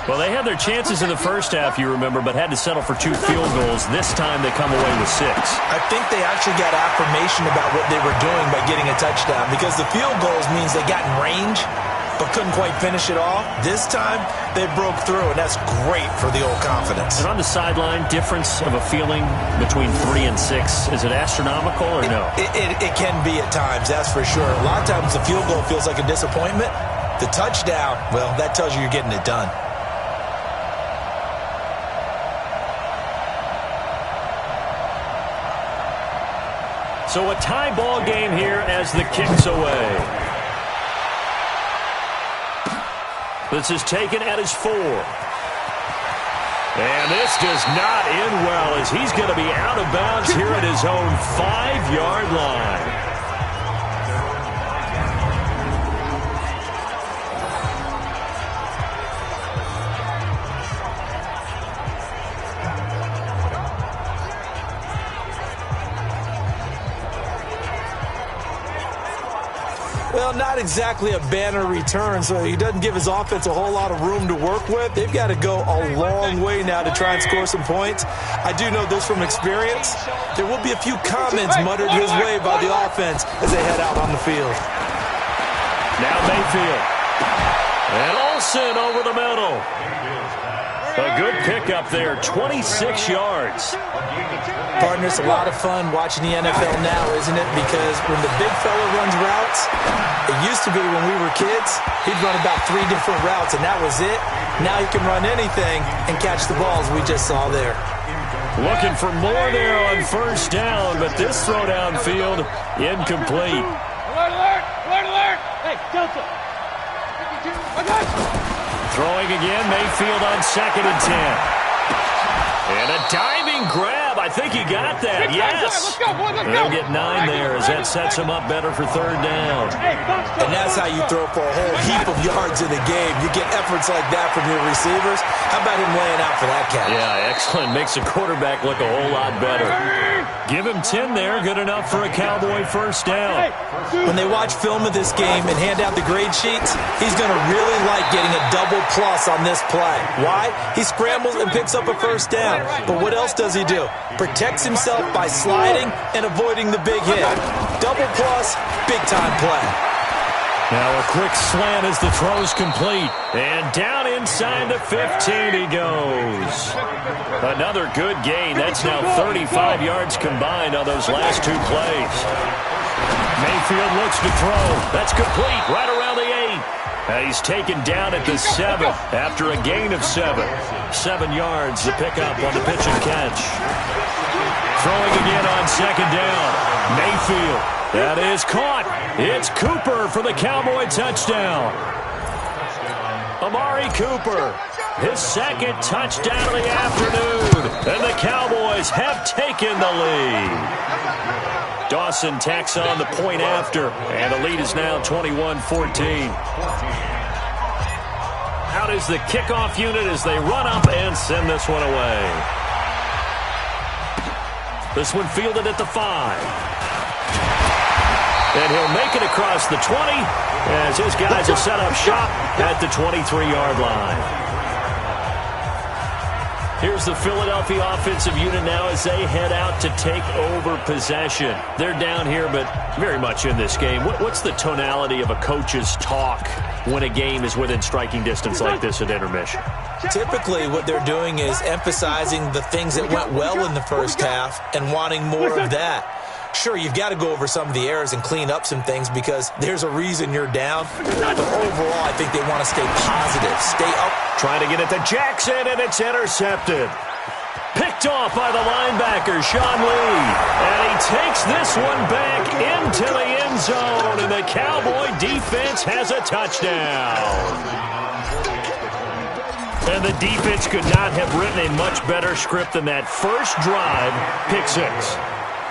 Well, they had their chances in the first half, you remember, but had to settle for 2 field goals. This time they come away with 6. I think they actually got affirmation about what they were doing by getting a touchdown, because the field goals means they got in range but couldn't quite finish it off. This time, they broke through, and that's great for the old confidence. And on the sideline, difference of a feeling between 3 and 6, is it astronomical or no? It can be at times, that's for sure. A lot of times the field goal feels like a disappointment. The touchdown, well, that tells you you're getting it done. So a tie ball game here as the kick's away. This is taken at his 4. And this does not end well as he's going to be out of bounds here at his own 5-yard line. Well, not exactly a banner return, so he doesn't give his offense a whole lot of room to work with. They've got to go a long way now to try and score some points. I do know this from experience. There will be a few comments muttered his way by the offense as they head out on the field. Now Mayfield. And Olsen over the middle. A good pickup there, 26 yards. Partner, it's a lot of fun watching the NFL now, isn't it? Because when the big fella runs routes, it used to be when we were kids, he'd run about 3 different routes, and that was it. Now he can run anything and catch the balls we just saw there. Looking for more there on first down, but this throw downfield, incomplete. Alert, alert, alert, alert. Hey, Delta. 52. Throwing again, Mayfield on 2nd and 10. And a diving grab. I think he got that. Yes. Let's go, boys. Let's They'll go. get 9 there as that sets him up better for 3rd down. And that's how you throw for a whole heap of yards in the game. You get efforts like that from your receivers. How about him laying out for that catch? Yeah, excellent. Makes the quarterback look a whole lot better. Give him 10 there. Good enough for a Cowboy first down. When they watch film of this game and hand out the grade sheets, he's going to really like getting a double plus on this play. Why? He scrambles and picks up a first down. But what else does he do? Protects himself by sliding and avoiding the big hit. Double plus, big-time play. Now a quick slant as the throw's complete. And down inside the 15 he goes. Another good gain. That's now 35 yards combined on those last 2 plays. Mayfield looks to throw. That's complete right around the 8. He's taken down at the 7 after a gain of 7. 7 yards, the pickup on the pitch and catch. Throwing again on 2nd down. Mayfield. That is caught. It's Cooper for the Cowboy touchdown. Amari Cooper, his 2nd touchdown of the afternoon. And the Cowboys have taken the lead. Dawson tacks on the point after, and the lead is now 21-14. Out is the kickoff unit as they run up and send this one away. This one fielded at the 5. And he'll make it across the 20 as his guys will set up shop at the 23-yard line. Here's the Philadelphia offensive unit now as they head out to take over possession. They're down here, but very much in this game. What's the tonality of a coach's talk when a game is within striking distance like this at intermission? Typically, what they're doing is emphasizing the things that went well in the first half and wanting more of that. Sure, you've got to go over some of the errors and clean up some things because there's a reason you're down. But overall, I think they want to stay positive, stay up. Trying to get it to Jackson, and it's intercepted. Picked off by the linebacker, Sean Lee. And he takes this one back into the end zone, and the Cowboy defense has a touchdown. And the defense could not have written a much better script than that first drive, pick 6.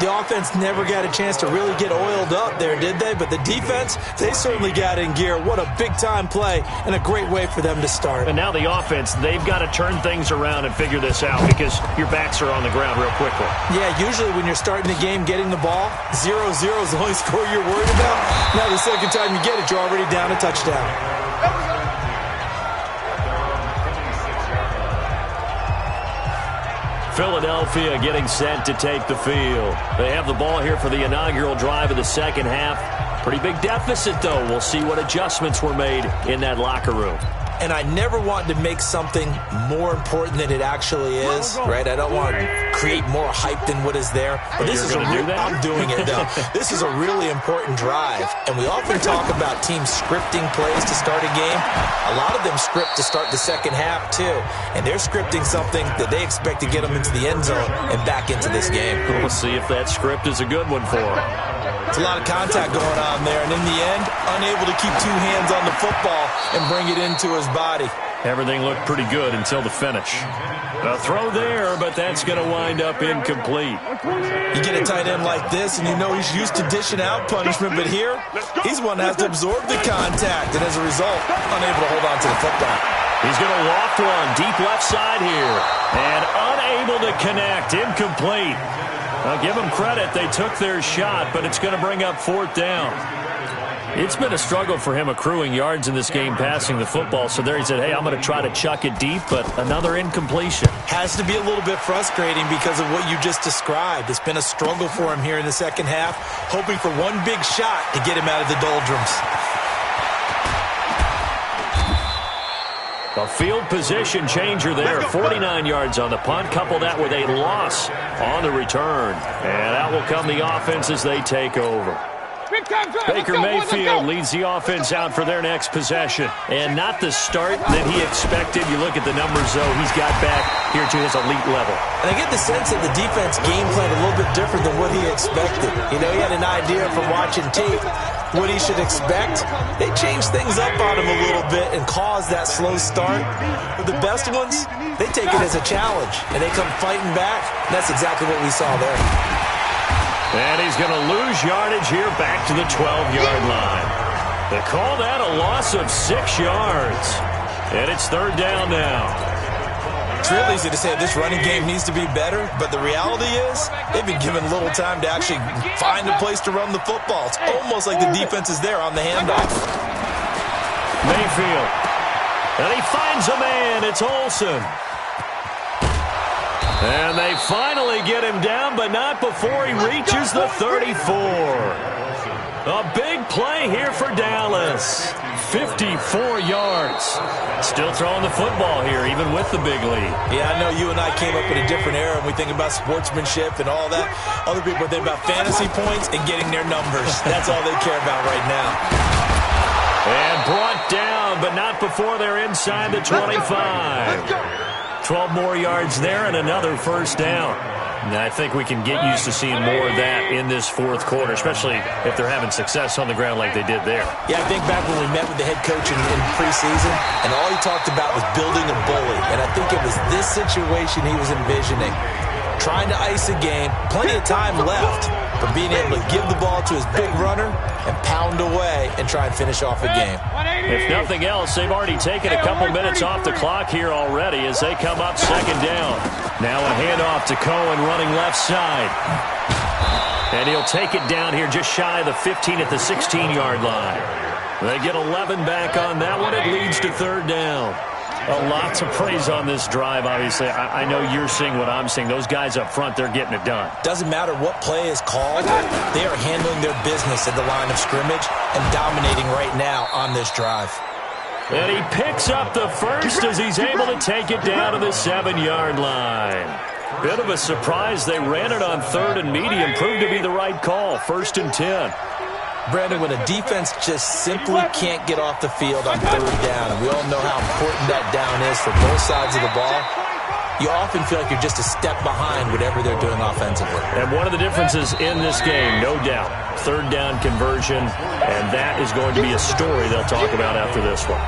The offense never got a chance to really get oiled up there, did they? But the defense, they certainly got in gear. What a big-time play and a great way for them to start. And now the offense, they've got to turn things around and figure this out because your backs are on the ground real quickly. Yeah, usually when you're starting the game getting the ball, 0-0 is the only score you're worried about. Now the second time you get it, you're already down a touchdown. Philadelphia getting set to take the field. They have the ball here for the inaugural drive of the second half. Pretty big deficit, though. We'll see what adjustments were made in that locker room. And I never want to make something more important than it actually is, right? I don't want to create more hype than what is there. But this is I'm doing it, though. This is a really important drive. And we often talk about teams scripting plays to start a game. A lot of them script to start the second half, too. And they're scripting something that they expect to get them into the end zone and back into this game. We'll see if that script is a good one for them. It's a lot of contact going on there, and in the end, unable to keep two hands on the football and bring it into his body. Everything looked pretty good until the finish. A throw there, but that's going to wind up incomplete. You get a tight end like this, and you know he's used to dishing out punishment, but here, he's the one that has to absorb the contact, and as a result, unable to hold on to the football. He's going to walk one deep left side here, and unable to connect, incomplete. I'll give them credit. They took their shot, but it's going to bring up fourth down. It's been a struggle for him accruing yards in this game passing the football. So there he said, hey, I'm going to try to chuck it deep, but another incompletion. Has to be a little bit frustrating because of what you just described. It's been a struggle for him here in the second half, hoping for one big shot to get him out of the doldrums. A field position changer there. 49 yards on the punt. Couple that with a loss on the return. And out will come the offense as they take over. Baker Mayfield leads the offense out for their next possession. And not the start that he expected. You look at the numbers, though, he's got back here to his elite level. And I get the sense that the defense game plan a little bit different than what he expected. You know, he had an idea from watching tape what he should expect. They changed things up on him a little bit and caused that slow start. But the best ones, they take it as a challenge, and they come fighting back. That's exactly what we saw there. And he's going to lose yardage here back to the 12-yard line. They call that a loss of 6 yards. And it's third down now. It's real easy to say this running game needs to be better, but the reality is they've been given little time to actually find a place to run the football. It's almost like the defense is there on the handoff. Mayfield. And he finds a man. It's Olsen. And they finally get him down, but not before he reaches the 34. A big play here for Dallas. 54 yards. Still throwing the football here, even with the big lead. Yeah, I know you and I came up in a different era, and we think about sportsmanship and all that. Other people think about fantasy points and getting their numbers. That's all they care about right now. And brought down, but not before they're inside the 25. 12 more yards there and another first down. And I think we can get used to seeing more of that in this fourth quarter, especially if they're having success on the ground like they did there. Yeah, I think back when we met with the head coach in preseason, and all he talked about was building a bully. And I think it was this situation he was envisioning. Trying to ice a game, plenty of time left, but being able to give the ball to his big runner and pound away and try and finish off a game. If nothing else, they've already taken a couple minutes off the clock here already as they come up second down. Now a handoff to Cohen running left side. And he'll take it down here just shy of the 15 at the 16-yard line. They get 11 back on that one. It leads to third down. A lot to praise on this drive, obviously. I know you're seeing what I'm seeing. Those guys up front, they're getting it done. Doesn't matter what play is called. They are handling their business at the line of scrimmage and dominating right now on this drive. And he picks up the first as he's able to take it down to the 7-yard line. Bit of a surprise. They ran it on third and medium. Proved to be the right call. 1st and 10. Brandon, when a defense just simply can't get off the field on third down, and we all know how important that down is for both sides of the ball, you often feel like you're just a step behind whatever they're doing offensively. And one of the differences in this game, no doubt, third down conversion, and that is going to be a story they'll talk about after this one.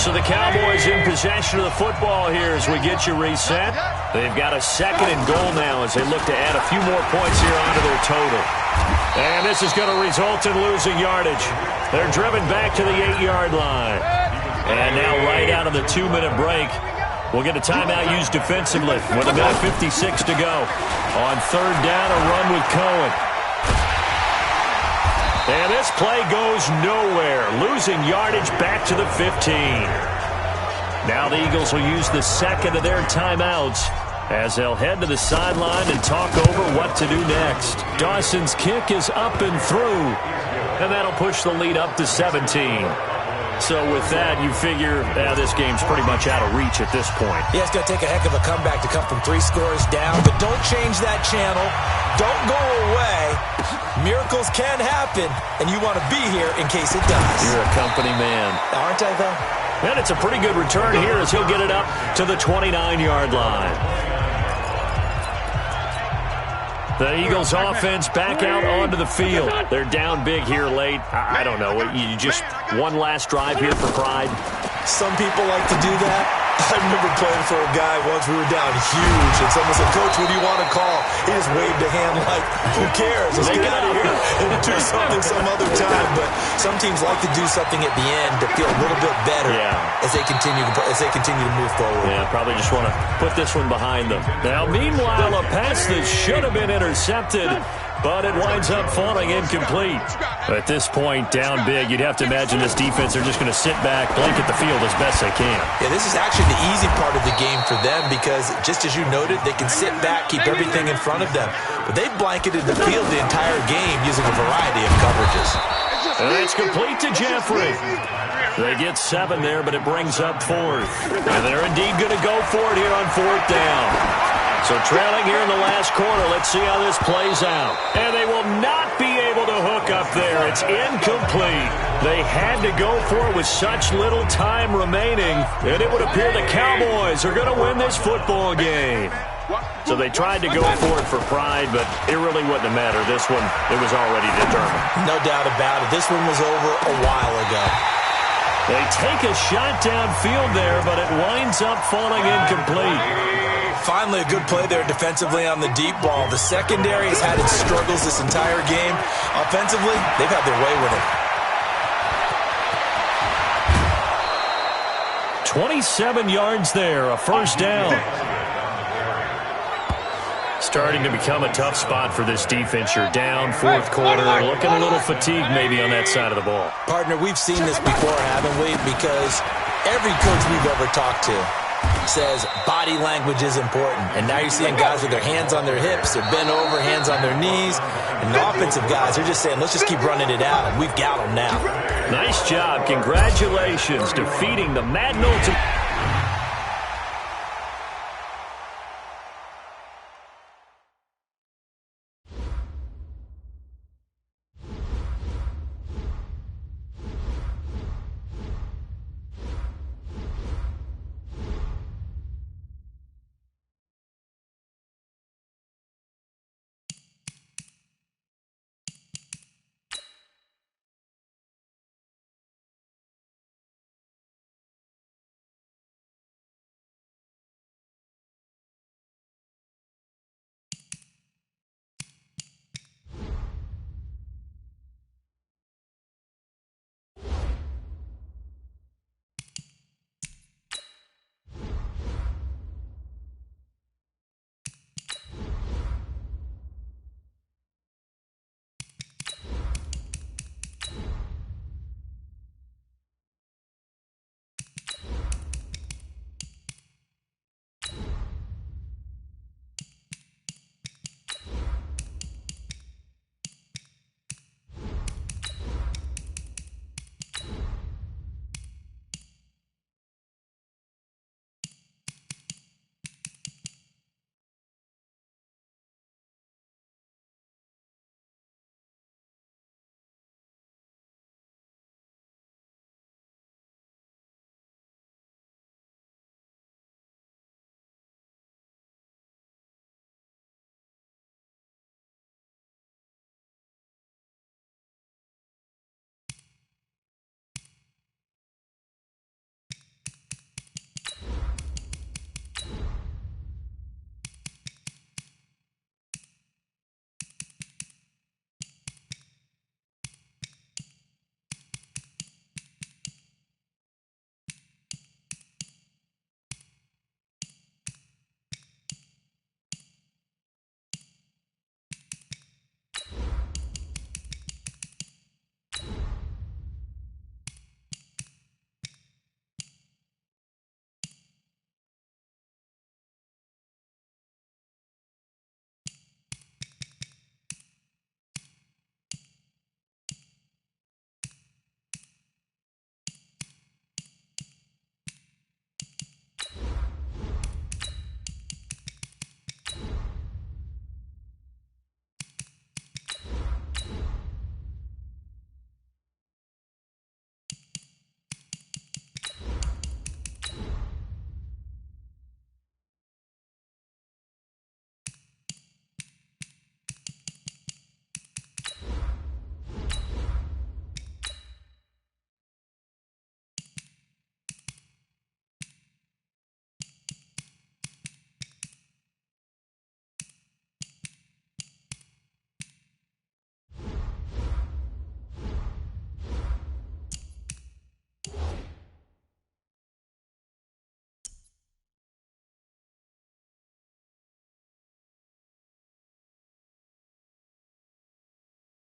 So the Cowboys in possession of the football here as we get you reset. They've got a 2nd and goal now as they look to add a few more points here onto their total. And this is going to result in losing yardage. They're driven back to the 8-yard line. And now right out of the 2-minute break, we'll get a timeout used defensively with 1:56 to go. On third down, a run with Cohen. And this play goes nowhere, losing yardage back to the 15. Now the Eagles will use the 2nd of their timeouts as they'll head to the sideline and talk over what to do next. Dawson's kick is up and through, and that'll push the lead up to 17. So with that, you figure this game's pretty much out of reach at this point. Yeah, it's going to take a heck of a comeback to come from 3 scores down, but don't change that channel. Don't go away. Miracles can happen, and you want to be here in case it does. You're a company man. Aren't I, though? And it's a pretty good return here as he'll get it up to the 29-yard line. The Eagles offense back out onto the field. They're down big here late. I don't know. You just one last drive here for pride. Some people like to do that. I remember playing for a guy once. We were down huge, and someone said, "Coach, what do you want to call?" He just waved a hand like, "Who cares? Let's get out of here and do something some other time." But some teams like to do something at the end to feel a little bit better as they continue to move forward. Yeah, probably just want to put this one behind them. Now, meanwhile, a pass that should have been intercepted, but it winds up falling incomplete. At this point, down big, you'd have to imagine this defense are just going to sit back, blanket the field as best they can. Yeah, this is actually the easy part of the game for them because, just as you noted, they can sit back, keep everything in front of them. But they've blanketed the field the entire game using a variety of coverages. And it's complete to Jeffrey. They get 7 there, but it brings up 4th. And they're indeed going to go for it here on 4th down. So trailing here in the last quarter, let's see how this plays out. And they will not be able to hook up there. It's incomplete. They had to go for it with such little time remaining, and it would appear the Cowboys are going to win this football game. So they tried to go for it for pride, but it really wouldn't have mattered. This one, it was already determined. No doubt about it. This one was over a while ago. They take a shot downfield there, but it winds up falling incomplete. Finally, a good play there defensively on the deep ball. The secondary has had its struggles this entire game. Offensively, they've had their way with it. 27 yards there, a first down. Starting to become a tough spot for this defense. You're down, 4th quarter, looking a little fatigued maybe on that side of the ball. Partner, we've seen this before, haven't we? Because every coach we've ever talked to says body language is important. And now you're seeing guys with their hands on their hips, they're bent over, hands on their knees. And the offensive guys are just saying, let's just keep running it out, and we've got them now. Nice job. Congratulations defeating the Madden Ultimate.